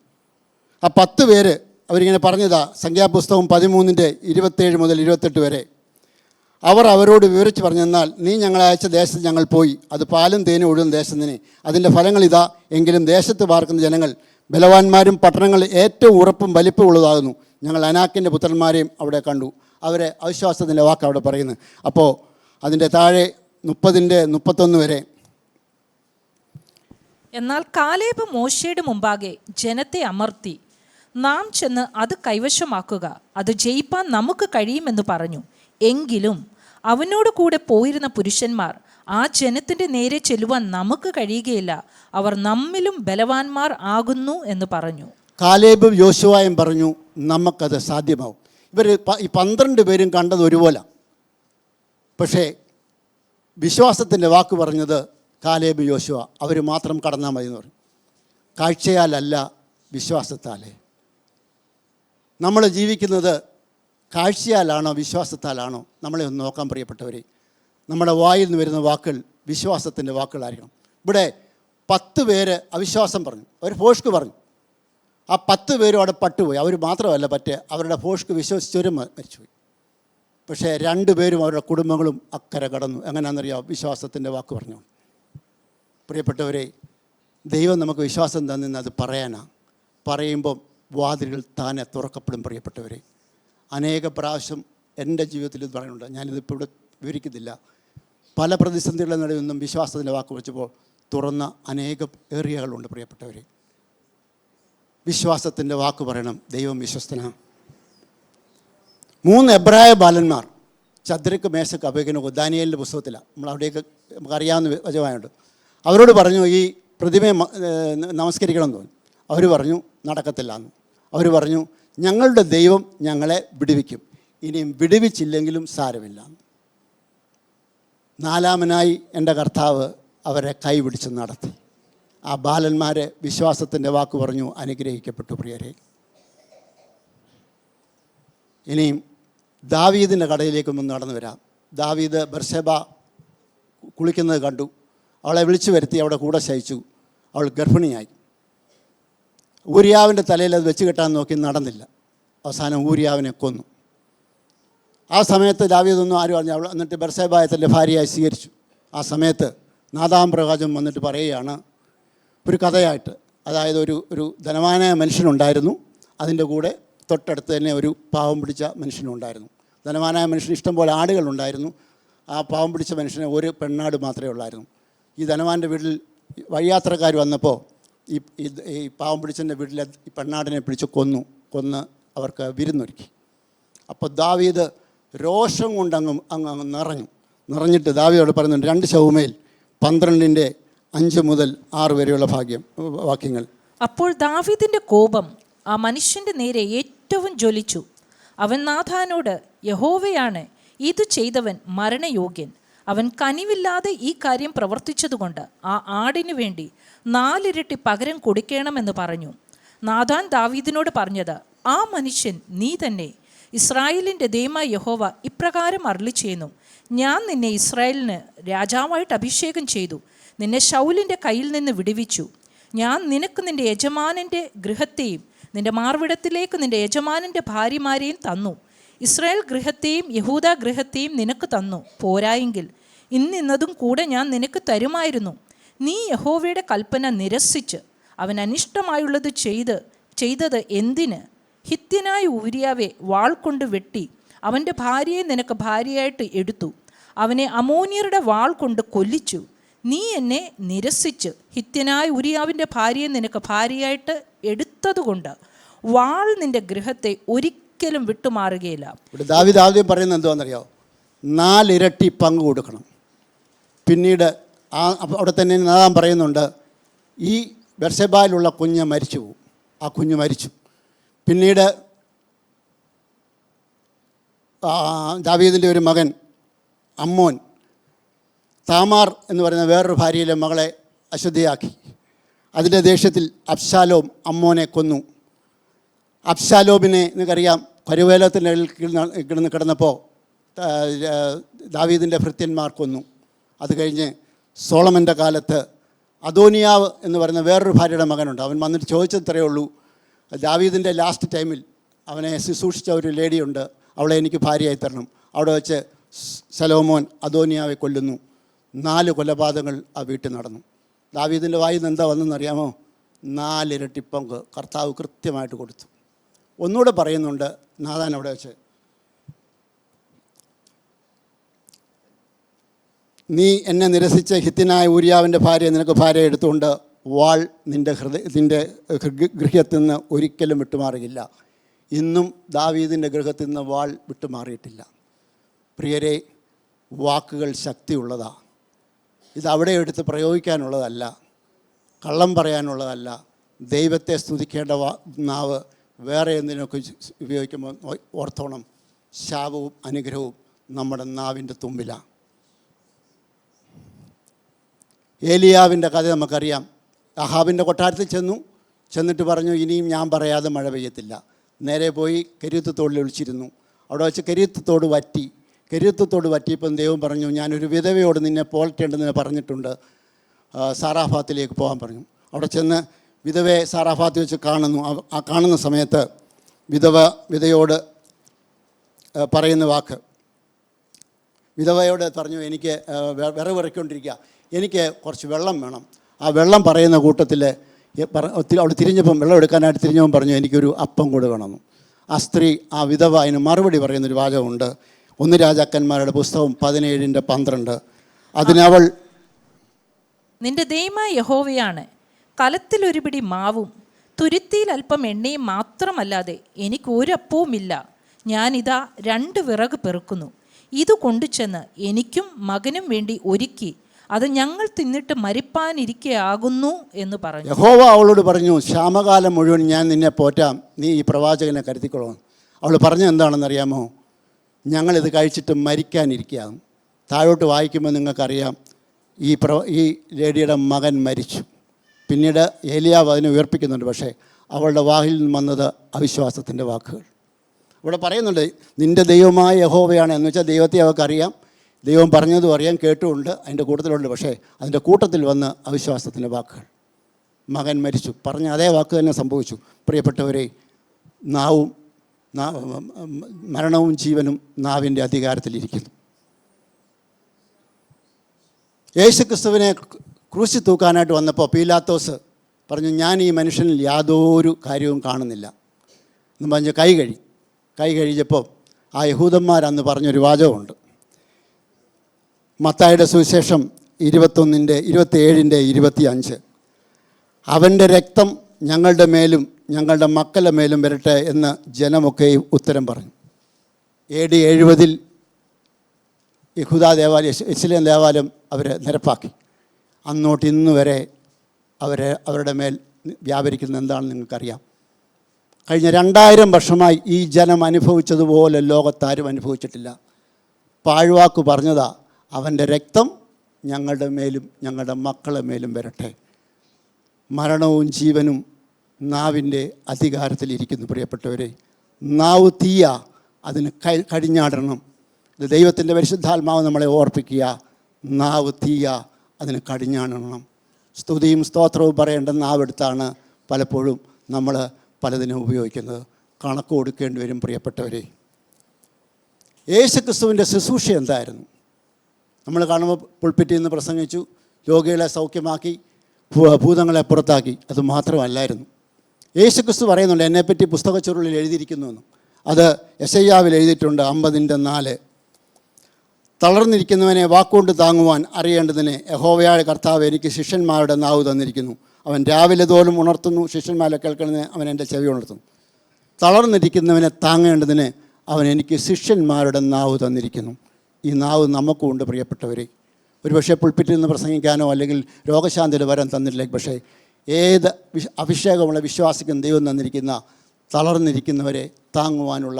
ആ 10 പേര് അവരിങ്ങനെ പറഞ്ഞതാ. സംഖ്യാപുസ്തകം 13:27 മുതൽ 28 വരെ. അവർ അവരോട് വിവരിച്ച് പറഞ്ഞെന്നാൽ, നീ ഞങ്ങളെ അയച്ച ദേശത്ത് ഞങ്ങൾ പോയി, അത് പാലും തേനും ഒഴുകുന്ന ദേശം തന്നെ. അതിൻ്റെ ഫലങ്ങളിതാ. എങ്കിലും ദേശത്ത് പാർക്കുന്ന ജനങ്ങൾ ബലവാന്മാരും പട്ടണങ്ങളിൽ ഏറ്റവും ഉറപ്പും വലിപ്പമുള്ളതാകുന്നു. ഞങ്ങൾ അനാക്കിൻ്റെ പുത്രന്മാരെയും അവിടെ കണ്ടു. അവരെ അവിശ്വാസത്തിൻ്റെ വാക്ക് അവിടെ പറയുന്നു. അപ്പോൾ അതിൻ്റെ താഴെ 30:31 വരെ. എന്നാൽ കാലേബ് മോശയുടെ മുമ്പാകെ ജനത്തെ അമർത്തി, നാം ചെന്ന് അത് കൈവശമാക്കുക, അത് ജയിപ്പാൻ നമുക്ക് കഴിയുമെന്ന് പറഞ്ഞു. എങ്കിലും അവനോട് കൂടെ പോയിരുന്ന പുരുഷന്മാർ, ആ ജനത്തിൻ്റെ നേരെ ചെല്ലുവാൻ നമുക്ക് കഴിയുകയില്ല, അവർ നമ്മിലും ബലവാന്മാർ ആകുന്നു എന്ന് പറഞ്ഞു. കാലേബും യോശുവയും പറഞ്ഞു, നമുക്കത് സാധ്യമാവും. ഇവർ ഈ 12 പേരും കണ്ടത് ഒരുപോലെ. പക്ഷേ വിശ്വാസത്തിൻ്റെ വാക്ക് പറഞ്ഞത് കാലേബ് യോശുവ, അവർ മാത്രം കടന്നാൽ മതി എന്ന് പറഞ്ഞു. കാഴ്ചയാലല്ല, വിശ്വാസത്താലേ. നമ്മൾ ജീവിക്കുന്നത് കാഴ്ചയാലാണോ വിശ്വാസത്താലാണോ? നമ്മളെ ഒന്ന് നോക്കാൻ പ്രിയപ്പെട്ടവരെ. നമ്മുടെ വായിൽ നിന്ന് വരുന്ന വാക്കുകൾ വിശ്വാസത്തിൻ്റെ വാക്കുകളായിരിക്കണം. ഇവിടെ 10 പേര് അവിശ്വാസം പറഞ്ഞു, അവർ ഫോഷ്ക്ക് പറഞ്ഞു. ആ 10 പേരും അവിടെ പട്ടുപോയി. അവർ മാത്രമല്ല അവരുടെ ഫോഷ്ക്ക് വിശ്വസിച്ചവരും മരിച്ചുപോയി. പക്ഷേ 2 പേരും അവരുടെ കുടുംബങ്ങളും അക്കരെ കടന്നു. എങ്ങനെയാണെന്നറിയാം? വിശ്വാസത്തിൻ്റെ വാക്ക് പറഞ്ഞു. പ്രിയപ്പെട്ടവരെ, ദൈവം നമുക്ക് വിശ്വാസം തന്നിന്ന് അത് പറയാനാണ്. പറയുമ്പം വാതിലുകൾ താനെ തുറക്കപ്പെടും. പ്രിയപ്പെട്ടവരെ, അനേക പ്രാവശ്യം എൻ്റെ ജീവിതത്തിൽ ഇത് പറയുന്നുണ്ട്. ഞാനിതിപ്പോൾ ഇവിടെ വിവരിക്കുന്നില്ല. പല പ്രതിസന്ധികളുടെ നടുവിൽ നിന്നും വിശ്വാസത്തിൻ്റെ വാക്ക് വെച്ചപ്പോൾ തുറന്ന അനേകം ഏറിയകളുണ്ട്. പ്രിയപ്പെട്ടവരെ, വിശ്വാസത്തിൻ്റെ വാക്ക് പറയണം. ദൈവം വിശ്വസ്തനാണ്. 3 എബ്രായ ബാലന്മാർ, ശദ്രക്ക്, മേശക്ക്, അബേദ്നെഗോ, ദാനിയേലിൻ്റെ പുസ്തകത്തിലാണ്. നമ്മളവിടെയൊക്കെ നമുക്കറിയാവുന്ന വചനമായുണ്ട്. അവരോട് പറഞ്ഞു, ഈ പ്രതിമയെ നമസ്കരിക്കണം എന്ന് തോന്നി. അവർ പറഞ്ഞു നടക്കത്തില്ല എന്ന്. അവർ പറഞ്ഞു ഞങ്ങളുടെ ദൈവം ഞങ്ങളെ വിടുവിക്കും, ഇനിയും വിടുവിച്ചില്ലെങ്കിലും സാരമില്ല. നാലാമനായി എൻ്റെ കർത്താവ് അവരെ കൈപിടിച്ച് നടത്തി. ആ ബാലന്മാരെ വിശ്വാസത്തിൻ്റെ വാക്ക് പറഞ്ഞു അനുഗ്രഹിക്കപ്പെട്ടു. പ്രിയരെ, ഇനിയും ദാവീദിൻ്റെ കടയിലേക്ക് ഒന്ന് നടന്നു വരാം. ദാവീദ് ബർശേബ കുളിക്കുന്നത് കണ്ടു. അവളെ വിളിച്ചു വരുത്തി അവിടെ കൂടെ ശയിച്ചു. അവൾ ഗർഭിണിയായി. ഊരിയാവിൻ്റെ തലയിൽ അത് വെച്ച് കെട്ടാൻ നോക്കി, നടന്നില്ല. അവസാനം ഊരിയാവിനെ കൊന്നു. ആ സമയത്ത് ദാവീദൊന്നും ആരും അറിഞ്ഞു. അവൾ എന്നിട്ട് ബർശേബയെ തൻ്റെ ഭാര്യയായി സ്വീകരിച്ചു. ആ സമയത്ത് നാഥാം പ്രവാചകൻ വന്നിട്ട് പറയുകയാണ് ഒരു കഥയായിട്ട്. അതായത് ഒരു ധനവാനായ മനുഷ്യനുണ്ടായിരുന്നു, അതിൻ്റെ കൂടെ തൊട്ടടുത്ത് തന്നെ ഒരു പാവം പിടിച്ച മനുഷ്യനുണ്ടായിരുന്നു. ധനവാനായ മനുഷ്യന് ഇഷ്ടംപോലെ ആടുകളുണ്ടായിരുന്നു. ആ പാവം പിടിച്ച മനുഷ്യന് ഒരു പെണ്ണാട് മാത്രമേ ഉള്ളായിരുന്നു. ഈ ധനവാൻ്റെ വീട്ടിൽ വഴിയാത്രക്കാർ വന്നപ്പോൾ ഈ പാവം പിടിച്ചൻ്റെ വീട്ടിലെ ഈ പെണ്ണാടിനെ പിടിച്ച് കൊന്ന് അവർക്ക് വിരുന്നൊരുക്കി. അപ്പോൾ ദാവീദ് രോഷം കൊണ്ട് അങ്ങ് നിറഞ്ഞിട്ട് ദാവീദോട് പറയുന്നുണ്ട് 2 ശമൂവേൽ 12:5 മുതൽ 6 വരെയുള്ള വാക്യങ്ങൾ. അപ്പോൾ ദാവീദിന്റെ കോപം ആ മനുഷ്യന്റെ നേരെ ഏറ്റവും ജ്വലിച്ചു. അവൻ നാഥാനോട്, യഹോവയാണ് ഇത് ചെയ്തവൻ മരണയോഗ്യൻ. അവൻ കനിവില്ലാതെ ഈ കാര്യം പ്രവർത്തിച്ചതുകൊണ്ട് ആ ആടിനു വേണ്ടി 4 ഇരട്ടി പകരം കൊടുക്കണമെന്ന് പറഞ്ഞു. നാഥാൻ ദാവീദിനോട് പറഞ്ഞത്, ആ മനുഷ്യൻ നീ തന്നെ. ഇസ്രായേലിൻ്റെ ദൈവമായ യഹോവ ഇപ്രകാരം അരുളിച്ചെയ്യുന്നു, ഞാൻ നിന്നെ ഇസ്രായേലിന് രാജാവായിട്ട് അഭിഷേകം ചെയ്തു, നിന്നെ ശൗലിൻ്റെ കയ്യിൽ നിന്ന് വിടുവിച്ചു. ഞാൻ നിനക്ക് നിൻ്റെ യജമാനൻ്റെ ഗൃഹത്തെയും നിൻ്റെ മാർവിടത്തിലേക്ക് നിൻ്റെ യജമാനൻ്റെ ഭാര്യമാരെയും തന്നു. ഇസ്രായേൽ ഗൃഹത്തെയും യഹൂദ ഗൃഹത്തെയും നിനക്ക് തന്നു. പോരായെങ്കിൽ ഇന്നതും കൂടെ ഞാൻ നിനക്ക് തരുമായിരുന്നു. നീ യഹോവയുടെ കൽപ്പന നിരസിച്ച് അവൻ അനിഷ്ടമായുള്ളത് ചെയ്തത് എന്തിന്? ഹിത്യനായ ഊരിയാവെ വാൾ കൊണ്ട് വെട്ടി അവൻ്റെ ഭാര്യയെ നിനക്ക് ഭാര്യയായിട്ട് എടുത്തു. അവനെ അമോന്യരുടെ വാൾ കൊണ്ട് കൊല്ലിച്ചു. നീ എന്നെ നിരസിച്ച് ഹിത്യനായ ഊരിയാവിൻ്റെ ഭാര്യയെ നിനക്ക് ഭാര്യയായിട്ട് എടുത്തതുകൊണ്ട് വാൾ നിൻ്റെ ഗൃഹത്തെ ഒരിക്കലും വിട്ടുമാറുകയില്ല. ദാവീദ് ആദ്യം പറയുന്നത് എന്താണെന്നറിയോ? 4 ഇരട്ടി പങ്ക് കൊടുക്കണം. പിന്നീട് അവിടെ തന്നെ നാദാൻ പറയുന്നുണ്ട്, ഈ ബെർശേബയിലുള്ള കുഞ്ഞ് മരിച്ചു പോകും. ആ കുഞ്ഞ് മരിച്ചു. പിന്നീട് ദാവീദിൻ്റെ ഒരു മകൻ അമ്മോൻ താമാർ എന്ന് പറയുന്ന വേറൊരു ഭാര്യയിലെ മകളെ അശുദ്ധിയാക്കി. അതിൻ്റെ ദേഷ്യത്തിൽ അബ്ശാലോം അമ്മോനെ കൊന്നു. അബ്ശാലോമിനെ നിങ്ങൾക്കറിയാം, കരുവേലത്തിൻ്റെ കിടന്നപ്പോൾ ദാവീദിൻ്റെ ഭൃത്യന്മാർ കൊന്നു. അത് കഴിഞ്ഞ് സോളമൻ്റെ കാലത്ത് അദോനിയാവ് എന്ന് പറയുന്ന വേറൊരു ഭാര്യയുടെ മകനുണ്ട്. അവൻ വന്നിട്ട് ചോദിച്ചത്രയേ ഉള്ളൂ, ദാവീദിൻ്റെ ലാസ്റ്റ് ടൈമിൽ അവനെ ശുശ്രൂഷിച്ച ഒരു ലേഡിയുണ്ട്, അവളെ എനിക്ക് ഭാര്യയായി തരണം. അവിടെ വെച്ച് ശലോമോൻ അദോനിയാവെ കൊല്ലുന്നു. 4 കൊലപാതകങ്ങൾ ആ വീട്ടിൽ നടന്നു. ദാവീദിൻ്റെ വായിൽ നിന്ന് എന്താ വന്നെന്നറിയാമോ? 4 ഇരട്ടി പങ്ക് കർത്താവ് കൃത്യമായിട്ട് കൊടുത്തു. ഒന്നുകൂടെ പറയുന്നുണ്ട് നാഥാൻ അവിടെ വെച്ച്, നീ എന്നെ നിരസിച്ച ഹിത്യനായ ഊരിയാവിൻ്റെ ഭാര്യ നിനക്ക് ഭാര്യ എടുത്തുകൊണ്ട് വാൾ നിൻ്റെ ഗൃഹത്തിൽ നിന്ന് ഒരിക്കലും വിട്ടുമാറുകയില്ല. ഇന്നും ദാവീദിൻ്റെ ഗൃഹത്തിൽ നിന്ന് വാൾ വിട്ടുമാറിയിട്ടില്ല. പ്രിയരെ, വാക്കുകൾ ശക്തിയുള്ളതാണ്. ഇതവിടെ എടുത്ത് പ്രയോഗിക്കാനുള്ളതല്ല, കള്ളം പറയാനുള്ളതല്ല. ദൈവത്തെ സ്തുതിക്കേണ്ട നാവ് വേറെ എന്തിനൊക്കെ ഉപയോഗിക്കുമ്പോൾ ഓർത്തോണം, ശാപവും അനുഗ്രഹവും നമ്മുടെ നാവിൻ്റെ തുമ്പിലാണ്. ഏലിയാവിൻ്റെ കഥ നമുക്കറിയാം. അഹാബിൻ്റെ കൊട്ടാരത്തിൽ ചെന്നിട്ട് പറഞ്ഞു, ഇനിയും ഞാൻ പറയാതെ മഴ പെയ്യത്തില്ല. നേരെ പോയി കെരീത്തത്തോടിൽ ഒളിച്ചിരുന്നു. അവിടെ വെച്ച് കെരീത്തത്തോട് വറ്റിയപ്പം ദൈവം പറഞ്ഞു, ഞാനൊരു വിധവയോട് നിന്നെ പോലറ്റേണ്ടെന്ന് പറഞ്ഞിട്ടുണ്ട്, സാറാഫാത്തിലേക്ക് പോകാൻ പറഞ്ഞു. അവിടെ ചെന്ന് വിധവയെ സാറാഫാത്തിൽ വെച്ച് കാണുന്നു. ആ കാണുന്ന സമയത്ത് വിധവയോട് പറയുന്ന വാക്ക്, വിധവയോട് പറഞ്ഞു, എനിക്ക് വിറവിറക്കൊണ്ടിരിക്കുക, എനിക്ക് കുറച്ച് വെള്ളം വേണം. ആ വെള്ളം പറയുന്ന കൂട്ടത്തിൽ അവിടെ തിരിഞ്ഞപ്പം, വെള്ളം എടുക്കാനായിട്ട് തിരിഞ്ഞവൻ പറഞ്ഞു, എനിക്കൊരു അപ്പം കൊടുക്കണമെന്ന്. ആ സ്ത്രീ, ആ വിധവ അതിന് മറുപടി പറയുന്നൊരു വാചകമുണ്ട്. 1 രാജാക്കന്മാരുടെ പുസ്തകം 17:12. അതിനവൾ, നിന്റെ ദൈവമായ യഹോവയാണ്, കലത്തിൽ ഒരു പിടി മാവും തുരുത്തിയിൽ അല്പം എണ്ണയും മാത്രമല്ലാതെ എനിക്ക് ഒരപ്പവുമില്ല. ഞാനിതാ 2 വിറക് പെറുക്കുന്നു. ഇത് കൊണ്ടുചെന്ന് എനിക്കും മകനും വേണ്ടി ഒരുക്കി അത് ഞങ്ങൾ തിന്നിട്ട് മരിപ്പാനിരിക്കയാകുന്നു എന്ന് പറഞ്ഞു. യഹോവ അവളോട് പറഞ്ഞു, ക്ഷാമകാലം മുഴുവൻ ഞാൻ നിന്നെ പോറ്റാം, നീ ഈ പ്രവാചകനെ കരുതിക്കൊള്ളണം. അവൾ പറഞ്ഞത് എന്താണെന്നറിയാമോ? ഞങ്ങളിത് കഴിച്ചിട്ട് മരിക്കാനിരിക്കുകയാണ്. താഴോട്ട് വായിക്കുമ്പോൾ നിങ്ങൾക്കറിയാം, ഈ ലേഡിയുടെ മകൻ മരിച്ചു. പിന്നീട് ഏലിയാവ് അതിനെ ഉയർപ്പിക്കുന്നുണ്ട്. പക്ഷേ അവളുടെ വായിൽ നിന്ന് വന്നത് അവിശ്വാസത്തിൻ്റെ വാക്കുകൾ. ഇവിടെ പറയുന്നുണ്ട്, നിൻ്റെ ദൈവമായ യഹോവയാണ് എന്ന് വെച്ചാൽ ദൈവത്തെ അവർക്കറിയാം, ദൈവം പറഞ്ഞതും അറിയാം, കേട്ടുമുണ്ട്, അതിൻ്റെ കൂട്ടത്തിലുണ്ട്. പക്ഷേ അതിൻ്റെ കൂട്ടത്തിൽ വന്ന് അവിശ്വാസത്തിൻ്റെ വാക്കുകൾ. മകൻ മരിച്ചു, പറഞ്ഞ അതേ വാക്ക് തന്നെ സംഭവിച്ചു. പ്രിയപ്പെട്ടവരെ, മരണവും ജീവനും നാവിൻ്റെ അധികാരത്തിലിരിക്കുന്നു. യേശുക്രിസ്തുവിനെ ക്രൂശിൽ തൂക്കാനായിട്ട് വന്നപ്പോൾ പീലാത്തോസ് പറഞ്ഞു, ഞാൻ ഈ മനുഷ്യനിൽ യാതൊരു കാര്യവും കാണുന്നില്ല എന്ന് പറഞ്ഞ് കൈ കഴിച്ചപ്പോൾ ആ യഹൂദന്മാരന്ന് പറഞ്ഞൊരു വാചകമുണ്ട്. മത്തായിയുടെ സുവിശേഷം 27:25, അവൻ്റെ രക്തം ഞങ്ങളുടെ മേലും ഞങ്ങളുടെ മക്കളുടെ മേലും വരട്ടെ എന്ന് ജനമൊക്കെയും ഉത്തരം പറഞ്ഞു. AD 70 യഹൂദ ദേവാലയം, യെരുശലേം ദേവാലയം അവർ നിരപ്പാക്കി. അന്നോട്ട് ഇന്ന് വരെ അവരുടെ മേൽ വ്യാപരിക്കുന്നത് എന്താണെന്ന് നിങ്ങൾക്കറിയാം. കഴിഞ്ഞ 2000 വർഷമായി ഈ ജനം അനുഭവിച്ചതുപോലെ ലോകത്താരും അനുഭവിച്ചിട്ടില്ല. പാഴ്വാക്ക് പറഞ്ഞതാ, അവൻ്റെ രക്തം ഞങ്ങളുടെ മേലും ഞങ്ങളുടെ മക്കളുടെ മേലും വരട്ടെ. മരണവും ജീവനും നാവിൻ്റെ അധികാരത്തിലിരിക്കുന്നു. പ്രിയപ്പെട്ടവരെ, നാവ് തീയ, അതിന് കടിഞ്ഞാടണം. ഇത് ദൈവത്തിൻ്റെ പരിശുദ്ധാത്മാവ് നമ്മളെ ഓർപ്പിക്കുക. നാവ് തീയ, അതിന് കടിഞ്ഞാടണം. സ്തുതിയും സ്തോത്രവും പറയേണ്ട നാവെടുത്താണ് പലപ്പോഴും നമ്മൾ പലതിനും ഉപയോഗിക്കുന്നത്. കണക്ക് കൊടുക്കേണ്ടി വരും. പ്രിയപ്പെട്ടവരെ, യേശുക്രിസ്തുവിൻ്റെ ശുശ്രൂഷ എന്തായിരുന്നു? നമ്മൾ കാണുമ്പോൾ പുൾപിറ്റിൽ നിന്ന് പ്രസംഗിച്ചു, രോഗികളെ സൗഖ്യമാക്കി, ഭൂതങ്ങളെ പുറത്താക്കി. അത് മാത്രമല്ലായിരുന്നു. യേശുക്രിസ്തു പറയുന്നുണ്ട്, എന്നെപ്പറ്റി പുസ്തകച്ചുരുളിൽ എഴുതിയിരിക്കുന്നുവെന്ന്. അത് യെശയ്യാവിൽ എഴുതിയിട്ടുണ്ട് 50:4. തളർന്നിരിക്കുന്നവനെ വാക്കുകൊണ്ട് താങ്ങുവാൻ അറിയേണ്ടതിന് യഹോവയായ കർത്താവ് എനിക്ക് ശിഷ്യന്മാരുടെ നാവ് തന്നിരിക്കുന്നു. അവൻ രാവിലെ തോറും ഉണർത്തുന്നു, ശിഷ്യന്മാരെ കേൾക്കുന്നതിന് അവൻ എൻ്റെ ചെവി ഉണർത്തുന്നു. തളർന്നിരിക്കുന്നവനെ താങ്ങേണ്ടതിന് അവൻ എനിക്ക് ശിഷ്യന്മാരുടെ നാവ് തന്നിരിക്കുന്നു. ഈ നാവ് നമുക്കുമുണ്ട് പ്രിയപ്പെട്ടവരെ. ഒരുപക്ഷെ പുൾപിറ്റിൽ നിന്ന് പ്രസംഗിക്കാനോ അല്ലെങ്കിൽ രോഗശാന്തിയുടെ വരം തന്നിട്ടില്ല. പക്ഷേ ഏത് അഭിഷേകമുള്ള വിശ്വാസിക്കും ദൈവം തന്നിരിക്കുന്ന തളർന്നിരിക്കുന്നവരെ താങ്ങുവാനുള്ള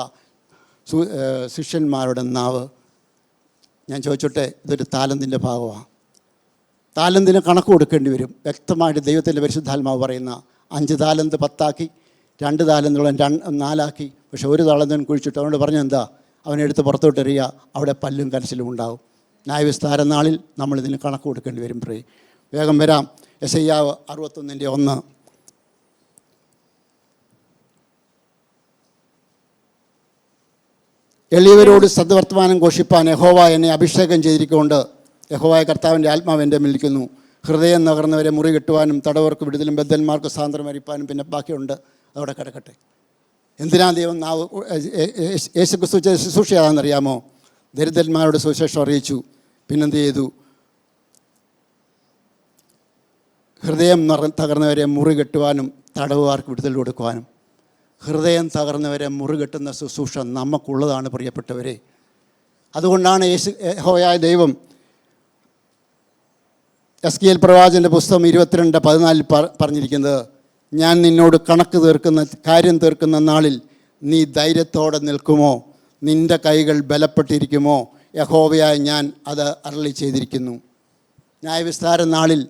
ശിഷ്യന്മാരുടെ നാവ്. ഞാൻ ചോദിച്ചോട്ടെ, ഇതൊരു താലന്തിൻ്റെ ഭാഗമാണ്. താലന്തിന് കണക്ക് കൊടുക്കേണ്ടി വരും. വ്യക്തമായിട്ട് ദൈവത്തിൻ്റെ പരിശുദ്ധാത്മാവ് പറയുന്ന 5 താലന്ത് 10 2 താലന്തുള്ള 4 പക്ഷേ 1 താലന്തിന് കുഴിച്ചിട്ട് അവനോട് പറഞ്ഞെന്താ? അവനെടുത്ത് പുറത്തോട്ടെറിയുക, അവിടെ പല്ലും കരച്ചിലും ഉണ്ടാവും. ന്യായവിസ്താര നാളിൽ നമ്മളിതിന് കണക്ക് കൊടുക്കേണ്ടി വരും. വേഗം വരാം. യെശയ്യാവ് 61:1. എളിയവരോട് സദ്വർത്തമാനം ഘോഷിപ്പാൻ യഹോവ എന്നെ അഭിഷേകം ചെയ്തിരിക്കൊണ്ട് യഹോവയായ കർത്താവിൻ്റെ ആത്മാവ് എൻ്റെ മേലിരിക്കുന്നു. ഹൃദയം നകർന്നവരെ മുറി കെട്ടുവാനും തടവർക്ക് വിടുതലും ബദ്ധന്മാർക്ക് സ്വാതന്ത്ര്യം വരിപ്പാനും. പിന്നെ ബാക്കിയുണ്ട്, അതവിടെ കിടക്കട്ടെ. എന്തിനാ ദൈവം നാവ്? യേശുക്രിസ്തു ശുശ്രൂഷ ഏതാണെന്നറിയാമോ? ദരിദ്രന്മാരുടെ സുവിശേഷം അറിയിച്ചു. പിന്നെന്ത് ചെയ്തു? ഹൃദയം തകർന്നവരെ മുറി കെട്ടുവാനും തടവുകാർക്ക് വിടുതൽ കൊടുക്കുവാനും. ഹൃദയം മുറികെട്ടുന്ന ശുശ്രൂഷ നമുക്കുള്ളതാണ് പ്രിയപ്പെട്ടവരെ. അതുകൊണ്ടാണ് യഹോവയായ ദൈവം എസ്കേൽ പ്രവാചകൻ്റെ പുസ്തകം 22:14 പറഞ്ഞിരിക്കുന്നത്, ഞാൻ നിന്നോട് കാര്യം തീർക്കുന്ന നാളിൽ നീ ധൈര്യത്തോടെ നിൽക്കുമോ? നിൻ്റെ കൈകൾ ബലപ്പെട്ടിരിക്കുമോ? യഹോവയായ ഞാൻ അത് അരുളി ചെയ്തിരിക്കുന്നു. ന്യായവിസ്താര നാളിൽ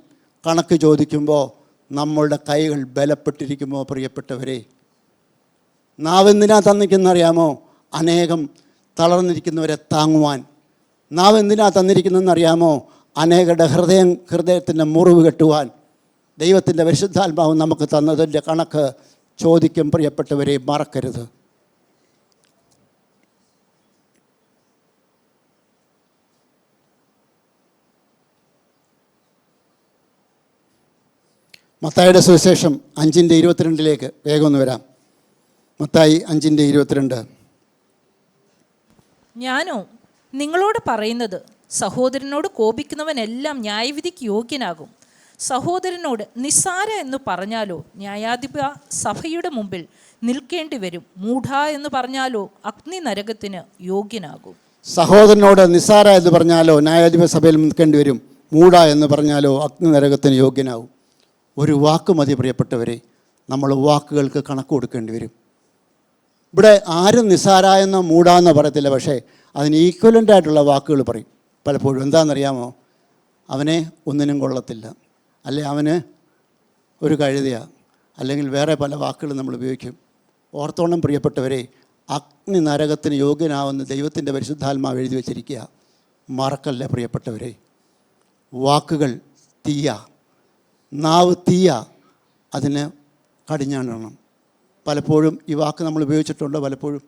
കണക്ക് ചോദിക്കുമ്പോൾ നമ്മളുടെ കൈകൾ ബലപ്പെട്ടിരിക്കുമോ പ്രിയപ്പെട്ടവരെ? നാവെന്തിനാ തന്നിരിക്കുന്നറിയാമോ? അനേകം തളർന്നിരിക്കുന്നവരെ താങ്ങുവാൻ. നാവെന്തിനാ തന്നിരിക്കുന്നതെന്നറിയാമോ? അനേകരുടെ ഹൃദയത്തിൻ്റെ മുറിവ് കെട്ടുവാൻ. ദൈവത്തിൻ്റെ പരിശുദ്ധാത്മാവ് നമുക്ക് തന്നതിൻ്റെ കണക്ക് ചോദിക്കും പ്രിയപ്പെട്ടവരെ, മറക്കരുത്. മത്തായിയുടെ സുവിശേഷം 5:22 വേഗം ഒന്ന് വരാം. മത്തായി 5:22. ഞാനോ നിങ്ങളോട് പറയുന്നത്, സഹോദരനോട് കോപിക്കുന്നവനെല്ലാം ന്യായവിധിക്ക് യോഗ്യനാകും. സഹോദരനോട് നിസ്സാര എന്ന് പറഞ്ഞാലോ ന്യായാധിപ സഭയുടെ മുമ്പിൽ നിൽക്കേണ്ടി വരും. മൂഢ എന്ന് പറഞ്ഞാലോ അഗ്നി നരകത്തിന് യോഗ്യനാകും. സഹോദരനോട് നിസ്സാര എന്ന് പറഞ്ഞാലോ ന്യായാധിപ സഭയിൽ നിൽക്കേണ്ടി വരും, മൂട എന്ന് പറഞ്ഞാലോ അഗ്നി നരകത്തിന് യോഗ്യനാവും. ഒരു വാക്ക് മതി പ്രിയപ്പെട്ടവരെ, നമ്മൾ വാക്കുകൾക്ക് കണക്ക് കൊടുക്കേണ്ടി വരും. ഇവിടെ ആരും നിസ്സാരായെന്നോ മൂടാന്നോ പറയത്തില്ല, പക്ഷേ അതിന് ഈക്വലൻ്റായിട്ടുള്ള വാക്കുകൾ പറയും പലപ്പോഴും. എന്താണെന്നറിയാമോ? അവനെ ഒന്നിനും കൊള്ളത്തില്ല, അല്ലെ അവന് ഒരു കഴുതയാണ്, അല്ലെങ്കിൽ വേറെ പല വാക്കുകൾ നമ്മൾ ഉപയോഗിക്കും. ഓർത്തോണം പ്രിയപ്പെട്ടവരെ, അഗ്നി നരകത്തിന് യോഗ്യനാവുന്ന ദൈവത്തിൻ്റെ പരിശുദ്ധാത്മാവ് എഴുതി വച്ചിരിക്കുക. മറക്കല്ലേ പ്രിയപ്പെട്ടവരെ, വാക്കുകൾ തീയ, നാവ് തീയ, അതിന് കടിഞ്ഞാണിടണം. പലപ്പോഴും ഈ വാക്ക് നമ്മൾ ഉപയോഗിച്ചിട്ടുണ്ടോ? പലപ്പോഴും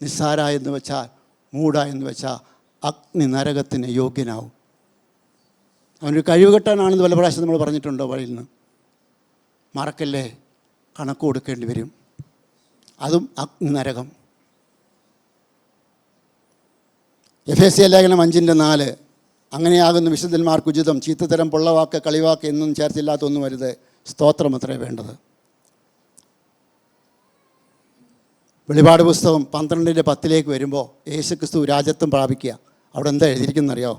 നിസ്സാര എന്ന് വെച്ചാൽ, മൂട എന്ന് വെച്ചാൽ അഗ്നി നരകത്തിന് യോഗ്യനാവും. അവനൊരു കഴിവുകെട്ടാനാണെന്ന് പല പ്രാവശ്യം നമ്മൾ പറഞ്ഞിട്ടുണ്ടോ? വഴിയിൽ നിന്ന് മറക്കല്ലേ, കണക്ക് കൊടുക്കേണ്ടി വരും. അതും അഗ്നി നരകം. എഫേസ്യ ലേഖനം 5:4, അങ്ങനെയാകുന്നു വിശുദ്ധന്മാർക്ക് ഉചിതം, ചീത്തത്തരം, പൊള്ളവാക്ക്, കളിവാക്ക് എന്നും ചേർത്തില്ലാത്തൊന്നും വരുത്, സ്തോത്രം അത്രേ വേണ്ടത്. വെളിപാട് പുസ്തകം 12:10 വരുമ്പോൾ യേശുക്രിസ്തു രാജത്വം പ്രാപിക്കുക. അവിടെ എന്താ എഴുതിയിരിക്കുന്നറിയോ?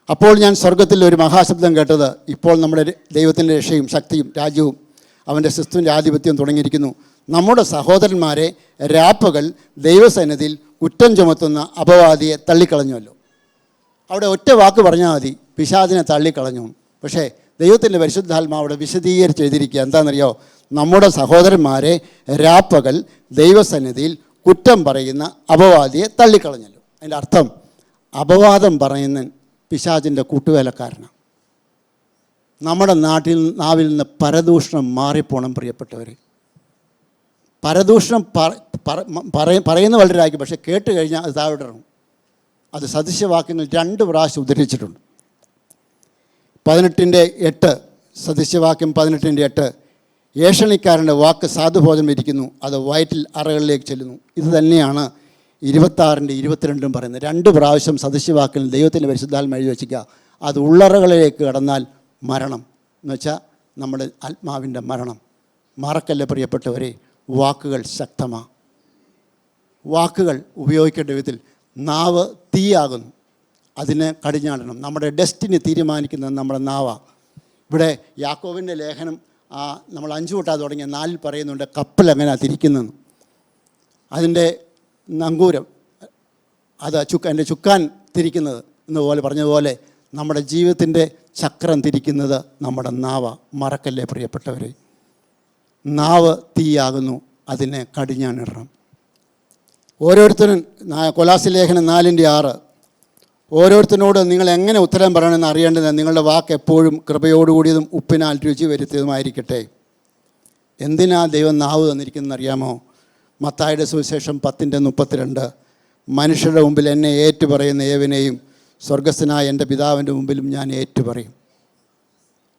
അപ്പോൾ ഞാൻ സ്വർഗത്തിൽ ഒരു മഹാശബ്ദം കേട്ടത്, ഇപ്പോൾ നമ്മുടെ ദൈവത്തിൻ്റെ രക്ഷയും ശക്തിയും രാജ്യവും അവൻ്റെ ക്രിസ്തുവിൻ്റെ ആധിപത്യവും തുടങ്ങിയിരിക്കുന്നു. നമ്മുടെ സഹോദരന്മാരെ രാപ്പകൽ ദൈവസന്നിധിയിൽ കുറ്റം ചുമത്തുന്ന അപവാദിയെ തള്ളിക്കളഞ്ഞുവല്ലോ. അവിടെ ഒറ്റ വാക്ക് പറഞ്ഞാൽ മതി, പിശാചിനെ തള്ളിക്കളഞ്ഞു. പക്ഷേ ദൈവത്തിൻ്റെ പരിശുദ്ധാത്മാവിടെ വിശദീകരിച്ച് എഴുതിയിരിക്കുക. എന്താണെന്നറിയോ? നമ്മുടെ സഹോദരന്മാരെ രാപ്പകൽ ദൈവസന്നിധിയിൽ കുറ്റം പറയുന്ന അപവാദിയെ തള്ളിക്കളഞ്ഞല്ലോ. അതിൻ്റെ അർത്ഥം, അപവാദം പറയുന്ന പിശാചിൻ്റെ കൂട്ടുവേലക്കാരനാണ്. നമ്മുടെ നാവിൽ നിന്ന് പരദൂഷണം മാറിപ്പോണം പ്രിയപ്പെട്ടവർ. പരദൂഷണം പറയുന്ന വളരെയായിരിക്കും, പക്ഷേ കേട്ട് കഴിഞ്ഞാൽ അത് താഴോട്ടിറങ്ങും. അത് സദൃശ്യവാക്യങ്ങൾ 2 പ്രാവശ്യം ഉദ്ധരിച്ചിട്ടുണ്ട്. 18:8, സദൃശ്യവാക്യം 18:8, ഏഷണിക്കാരൻ്റെ വാക്ക് സാധുഭോജനം ഇരിക്കുന്നു, അത് വയറ്റിൽ അറകളിലേക്ക് ചെല്ലുന്നു. ഇത് തന്നെയാണ് 26:22 പറയുന്നത്. 2 പ്രാവശ്യം സദൃശ്യവാക്യം ദൈവത്തിൻ്റെ പരിശുദ്ധാത്മ എഴുതി വച്ചിക്കുക. അത് ഉള്ളറകളിലേക്ക് കടന്നാൽ മരണം എന്ന് വെച്ചാൽ നമ്മുടെ ആത്മാവിൻ്റെ മരണം. മറക്കല്ലേ പ്രിയപ്പെട്ടവരെ, വാക്കുകൾ ശക്തമാണ്. വാക്കുകൾ ഉപയോഗിക്കേണ്ട വിധത്തിൽ. നാവ് തീയാകുന്നു, അതിന് കടിഞ്ഞാടണം. നമ്മുടെ ഡെസ്റ്റിനി തീരുമാനിക്കുന്നത് നമ്മുടെ നാവാണ്. ഇവിടെ യാക്കോബിൻ്റെ ലേഖനം നമ്മൾ 5 തൊട്ടാ തുടങ്ങിയ 4 പറയുന്നുണ്ട് കപ്പൽ എങ്ങനെയാണ് തിരിക്കുന്നതെന്ന്. അതിൻ്റെ നങ്കൂരം, അത് അതിൻ്റെ ചുക്കാൻ തിരിക്കുന്നത് എന്നപോലെ പറഞ്ഞതുപോലെ നമ്മുടെ ജീവിതത്തിൻ്റെ ചക്രം തിരിക്കുന്നത് നമ്മുടെ നാവ. മറക്കല്ലേ പ്രിയപ്പെട്ടവരെ, നാവ് തീയാകുന്നു, അതിനെ കടിഞ്ഞാണിടണം. ഓരോരുത്തരും, കൊലാസ്യ ലേഖനം 4:6, ഓരോരുത്തരോട് നിങ്ങൾ എങ്ങനെ ഉത്തരം പറയണമെന്ന് അറിയേണ്ടത് നിങ്ങളുടെ വാക്ക് എപ്പോഴും കൃപയോടുകൂടിയതും ഉപ്പിനാൽ രുചി വരുത്തിയതുമായിരിക്കട്ടെ. എന്തിനാ ദൈവം നാവ് തന്നിരിക്കുന്നതെന്ന് അറിയാമോ? മത്തായിയുടെ സുവിശേഷം 10:32, മനുഷ്യരുടെ മുമ്പിൽ എന്നെ ഏറ്റുപറയുന്ന ഏവനെയും സ്വർഗസ്ഥനായ എൻ്റെ പിതാവിൻ്റെ മുമ്പിലും ഞാൻ ഏറ്റുപറയും.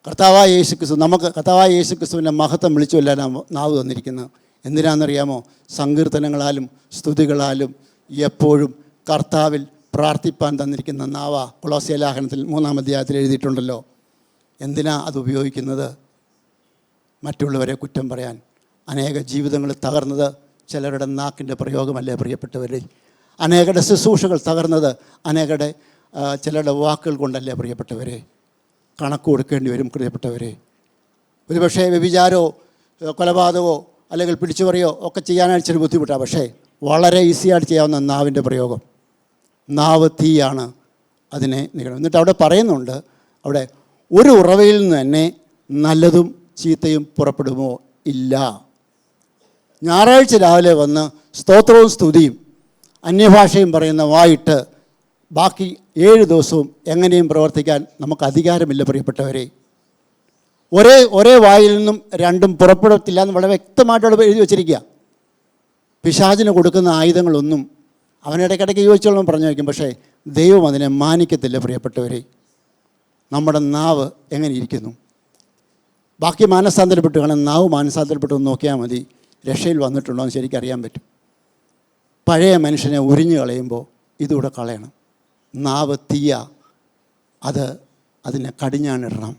കർത്താവായ യേശുക്രിസ്തുവിൻ്റെ മഹത്വം വിളിച്ചു കൊല്ലാനാണ് നാവ് തന്നിരിക്കുന്നത്. എന്തിനാണെന്നറിയാമോ? സങ്കീർത്തനങ്ങളാലും സ്തുതികളാലും എപ്പോഴും കർത്താവിൽ പ്രാർത്ഥിപ്പാൻ തന്നിരിക്കുന്ന നാവ. കൊളോസ്യ ലേഖനത്തിൽ 3-ാം അധ്യായത്തിൽ എഴുതിയിട്ടുണ്ടല്ലോ. എന്തിനാ അത് ഉപയോഗിക്കുന്നത്? മറ്റുള്ളവരെ കുറ്റം പറയാൻ. അനേക ജീവിതങ്ങൾ തകർന്നത് ചിലരുടെ നാക്കിൻ്റെ പ്രയോഗമല്ലേ പ്രിയപ്പെട്ടവരെ? അനേകരുടെ ശുശ്രൂഷകൾ തകർന്നത് ചിലരുടെ വാക്കുകൾ കൊണ്ടല്ലേ പ്രിയപ്പെട്ടവരെ? കണക്ക് കൊടുക്കേണ്ടി വരും പ്രിയപ്പെട്ടവരെ. ഒരുപക്ഷേ വ്യഭിചാരമോ കൊലപാതകമോ അല്ലെങ്കിൽ പിടിച്ചുപറിയോ ഒക്കെ ചെയ്യാനായിട്ട് ഇച്ചിരി ബുദ്ധിമുട്ടാണ്. പക്ഷേ വളരെ ഈസിയായിട്ട് ചെയ്യാവുന്ന നാവിൻ്റെ പ്രയോഗം. നാവ് തീയാണ്, അതിനെ നീക്കണം. എന്നിട്ട് അവിടെ പറയുന്നുണ്ട്, അവിടെ ഒരു ഉറവയിൽ നിന്ന് തന്നെ നല്ലതും ചീത്തയും പുറപ്പെടുമോ? ഇല്ല. ഞായറാഴ്ച രാവിലെ വന്ന് സ്തോത്രവും സ്തുതിയും അന്യഭാഷയും പറയുന്ന വായിട്ട് ബാക്കി 7 ദിവസവും എങ്ങനെയും പ്രവർത്തിക്കാൻ നമുക്ക് അധികാരമില്ല പ്രിയപ്പെട്ടവരെ. ഒരേ വായിൽ നിന്നും 2 പുറപ്പെടത്തില്ല എന്ന് വളരെ വ്യക്തമായിട്ടുള്ള എഴുതി വച്ചിരിക്കുക. പിശാചിന് കൊടുക്കുന്ന ആയുധങ്ങളൊന്നും അവനിടയ്ക്കിടയ്ക്ക് ചോദിച്ചോളം പറഞ്ഞു വയ്ക്കും, പക്ഷേ ദൈവം അതിനെ മാനിക്കത്തില്ല പ്രിയപ്പെട്ടവരെ. നമ്മുടെ നാവ് എങ്ങനെ ഇരിക്കുന്നു? ബാക്കി മാനസാന്തരപ്പെട്ട് കാണാൻ നാവ് മാനസാന്തരപ്പെട്ടു നോക്കിയാൽ മതി, രക്ഷയിൽ വന്നിട്ടുണ്ടോ എന്ന് ശരിക്കറിയാൻ പറ്റും. പഴയ മനുഷ്യനെ ഉരിഞ്ഞു കളയുമ്പോൾ ഇതുകൂടെ കളയണം. നാവ് തീയ, അതിനെ കടിഞ്ഞാണിടണം.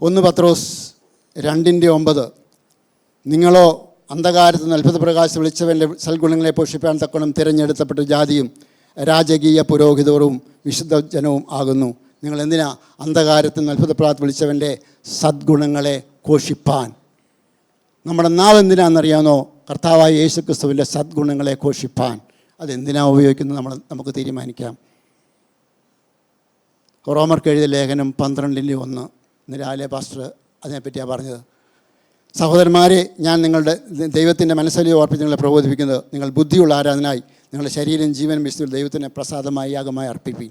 1 പത്രോസ് 2:9, നിങ്ങളോ അന്ധകാരത്തിൽ നിന്ന് അത്ഭുത പ്രകാശം വിളിച്ചവൻ്റെ സൽഗുണങ്ങളെ പോഷിപ്പാൻ തക്കണം തിരഞ്ഞെടുത്തപ്പെട്ട ജാതിയും രാജകീയ പുരോഹിതവും വിശുദ്ധ ജനവും ആകുന്നു. നിങ്ങൾ എന്തിനാ അന്ധകാരത്തിൽ നിന്ന് അത്ഭുതപ്രാർത്ഥന വിളിച്ചവൻ്റെ സദ്ഗുണങ്ങളെ ഘോഷിപ്പാൻ. നമ്മുടെ നാവ് എന്തിനാണെന്നറിയാമോ? കർത്താവായ യേശു ക്രിസ്തുവിൻ്റെ സദ്ഗുണങ്ങളെ ഘോഷിപ്പാൻ. അതെന്തിനാണ് ഉപയോഗിക്കുന്നത് നമുക്ക് തീരുമാനിക്കാം. റോമർക്ക് എഴുതിയ ലേഖനം 12:1 ഇന്ന് രാവിലെ പാസ്റ്റർ അതിനെപ്പറ്റിയാണ് പറഞ്ഞത്. സഹോദരന്മാരെ, ഞാൻ നിങ്ങളുടെ ദൈവത്തിൻ്റെ മനസ്സലിയെ ഓർപ്പിച്ച് നിങ്ങളെ പ്രബോധിപ്പിക്കുന്നത്, നിങ്ങൾ ബുദ്ധിയുള്ള ആരാധനായി നിങ്ങളുടെ ശരീരം ജീവൻ വിശുദ്ധ ദൈവത്തിന് പ്രസാദമായി യാഗമായി അർപ്പിപ്പി.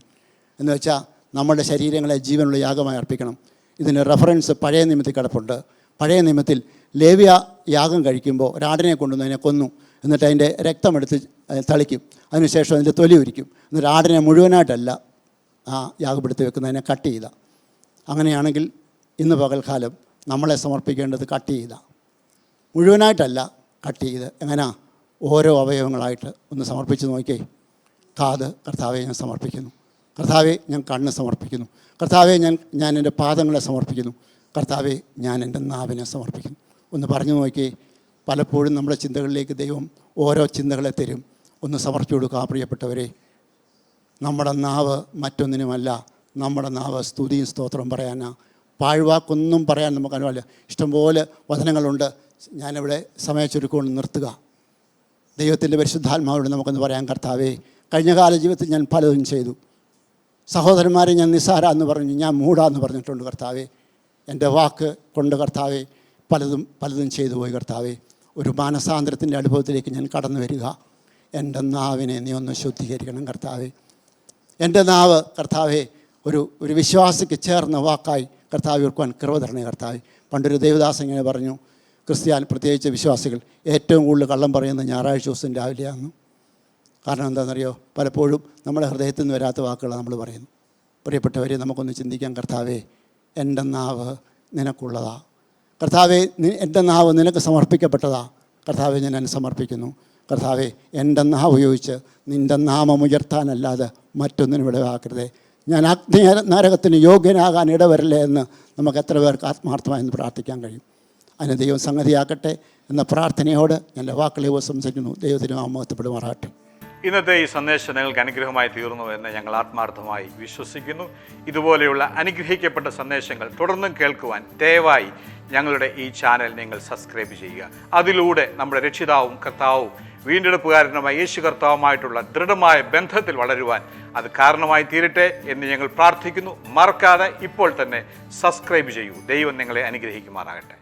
എന്ന് വെച്ചാൽ നമ്മുടെ ശരീരങ്ങളെ ജീവനുള്ള യാഗമായി അർപ്പിക്കണം. ഇതിന് റെഫറൻസ് പഴയ നിയമത്തിൽ കിടപ്പുണ്ട്. പഴയ നിയമത്തിൽ ലേവ്യ യാഗം കഴിക്കുമ്പോൾ ഒരാടിനെ കൊണ്ടുവന്ന് അതിനെ കൊന്നു, എന്നിട്ട് അതിൻ്റെ രക്തമെടുത്ത് തളിക്കും, അതിനുശേഷം അതിൻ്റെ തൊലി ഉരിക്കും, എന്നിട്ട് ആടിനെ മുഴുവനായിട്ടല്ല ആ യാഗപ്പെടുത്തി വെക്കുന്നതിനെ കട്ട് ചെയ്ത. അങ്ങനെയാണെങ്കിൽ ഇന്ന് പകൽക്കാലം നമ്മളെ സമർപ്പിക്കേണ്ടത് കട്ട് ചെയ്ത, മുഴുവനായിട്ടല്ല കട്ട് ചെയ്ത്. എങ്ങനെയാ? ഓരോ അവയവങ്ങളായിട്ട് ഒന്ന് സമർപ്പിച്ച് നോക്കിയേ. കാത്, കർത്താവെ ഞാൻ സമർപ്പിക്കുന്നു. കർത്താവെ ഞാൻ കണ്ണ് സമർപ്പിക്കുന്നു. കർത്താവെ ഞാൻ എൻ്റെ പാദങ്ങളെ സമർപ്പിക്കുന്നു. കർത്താവെ ഞാൻ എൻ്റെ നാവിനെ സമർപ്പിക്കുന്നു. ഒന്ന് പറഞ്ഞു നോക്കിയേ. പലപ്പോഴും നമ്മുടെ ചിന്തകളിലേക്ക് ദൈവം ഓരോ ചിന്തകളെ തരും. ഒന്ന് സമർപ്പിച്ചു കൊടുക്കുക പ്രിയപ്പെട്ടവരെ. നമ്മുടെ നാവ് മറ്റൊന്നിനുമല്ല. നമ്മുടെ നാവ് സ്തുതിയും സ്തോത്രവും പറയാനാ. പാഴ്വാക്കൊന്നും പറയാൻ നമുക്ക് അനുവല്ല. ഇഷ്ടംപോലെ വചനങ്ങളുണ്ട്. ഞാനിവിടെ സമയച്ചുരുക്കൊണ്ട് നിർത്തുക. ദൈവത്തിൻ്റെ പരിശുദ്ധാത്മാവോട് നമുക്കൊന്ന് പറയാം. കർത്താവേ, കഴിഞ്ഞ കാല ജീവിതത്തിൽ ഞാൻ പലതും ചെയ്തു. സഹോദരന്മാരെ ഞാൻ നിസ്സാര എന്ന് പറഞ്ഞു, ഞാൻ മൂടാന്ന് പറഞ്ഞിട്ടുണ്ട്. കർത്താവേ, എൻ്റെ വാക്ക് കൊണ്ട് കർത്താവേ പലതും ചെയ്തു പോയി. കർത്താവേ, ഒരു മാനസാന്തരത്തിൻ്റെ അനുഭവത്തിലേക്ക് ഞാൻ കടന്നു വരിക. എൻ്റെ നാവിനെ നീ ഒന്ന് ശുദ്ധീകരിക്കണം കർത്താവേ. എൻ്റെ നാവ് കർത്താവേ ഒരു വിശ്വാസിക്ക് ചേർന്ന വാക്കായി കർത്താവ് ഓർക്കുവാൻ കൃപ തരണേ കർത്താവേ. പണ്ടൊരു ദേവദാസൻ ഇങ്ങനെ പറഞ്ഞു, പ്രത്യേകിച്ച് വിശ്വാസികൾ ഏറ്റവും കൂടുതൽ കള്ളം പറയുന്നത് ഞായറാഴ്ച ദിവസം രാവിലെയാണ്. കാരണം എന്താണെന്നറിയോ? പലപ്പോഴും നമ്മുടെ ഹൃദയത്തിൽ നിന്ന് വരാത്ത വാക്കുകളാണ് നമ്മൾ പറയുന്നു. പ്രിയപ്പെട്ടവരെ, നമുക്കൊന്ന് ചിന്തിക്കാം. കർത്താവേ, എൻ്റെ നാവ് നിനക്കുള്ളതാ. കർത്താവേ, എൻ്റെ നാവ് നിനക്ക് സമർപ്പിക്കപ്പെട്ടതാ. കർത്താവെ, ഞാൻ എന്നെ സമർപ്പിക്കുന്നു. കർത്താവെ, എൻ്റെ നാവ് ഉപയോഗിച്ച് നിൻ്റെ നാമം ഉയർത്താനല്ലാതെ മറ്റൊന്നിനും ഇടയാക്കരുതേ. ഞാൻ അഗ്നി നരകത്തിന് യോഗ്യനാകാൻ ഇടവരല്ലേ എന്ന് നമുക്ക് എത്ര പേർക്ക് ആത്മാർത്ഥമായി പ്രാർത്ഥിക്കാൻ കഴിയും. അതിന് ദൈവം സംഗതിയാക്കട്ടെ എന്ന പ്രാർത്ഥനയോട് എൻ്റെ വാക്കുകളെ സംസാരിക്കുന്നു. ദൈവത്തിന് നാമത്തിൽപ്പെടുമാറാകട്ടെ. ഇന്നത്തെ ഈ സന്ദേശം നിങ്ങൾക്ക് അനുഗ്രഹമായി തീർന്നു എന്ന് ഞങ്ങൾ ആത്മാർത്ഥമായി വിശ്വസിക്കുന്നു. ഇതുപോലെയുള്ള അനുഗ്രഹിക്കപ്പെട്ട സന്ദേശങ്ങൾ തുടർന്നും കേൾക്കുവാൻ ദയവായി ഞങ്ങളുടെ ഈ ചാനൽ നിങ്ങൾ സബ്സ്ക്രൈബ് ചെയ്യുക. അതിലൂടെ നമ്മുടെ രക്ഷിതാവും കർത്താവും വീണ്ടെടുപ്പുകാരനുമായ യേശു കർത്താവുമായിട്ടുള്ള ദൃഢമായ ബന്ധത്തിൽ വളരുവാൻ അത് കാരണമായി തീരട്ടെ എന്ന് ഞങ്ങൾ പ്രാർത്ഥിക്കുന്നു. മറക്കാതെ ഇപ്പോൾ തന്നെ സബ്സ്ക്രൈബ് ചെയ്യൂ. ദൈവം നിങ്ങളെ അനുഗ്രഹിക്കുമാറാകട്ടെ.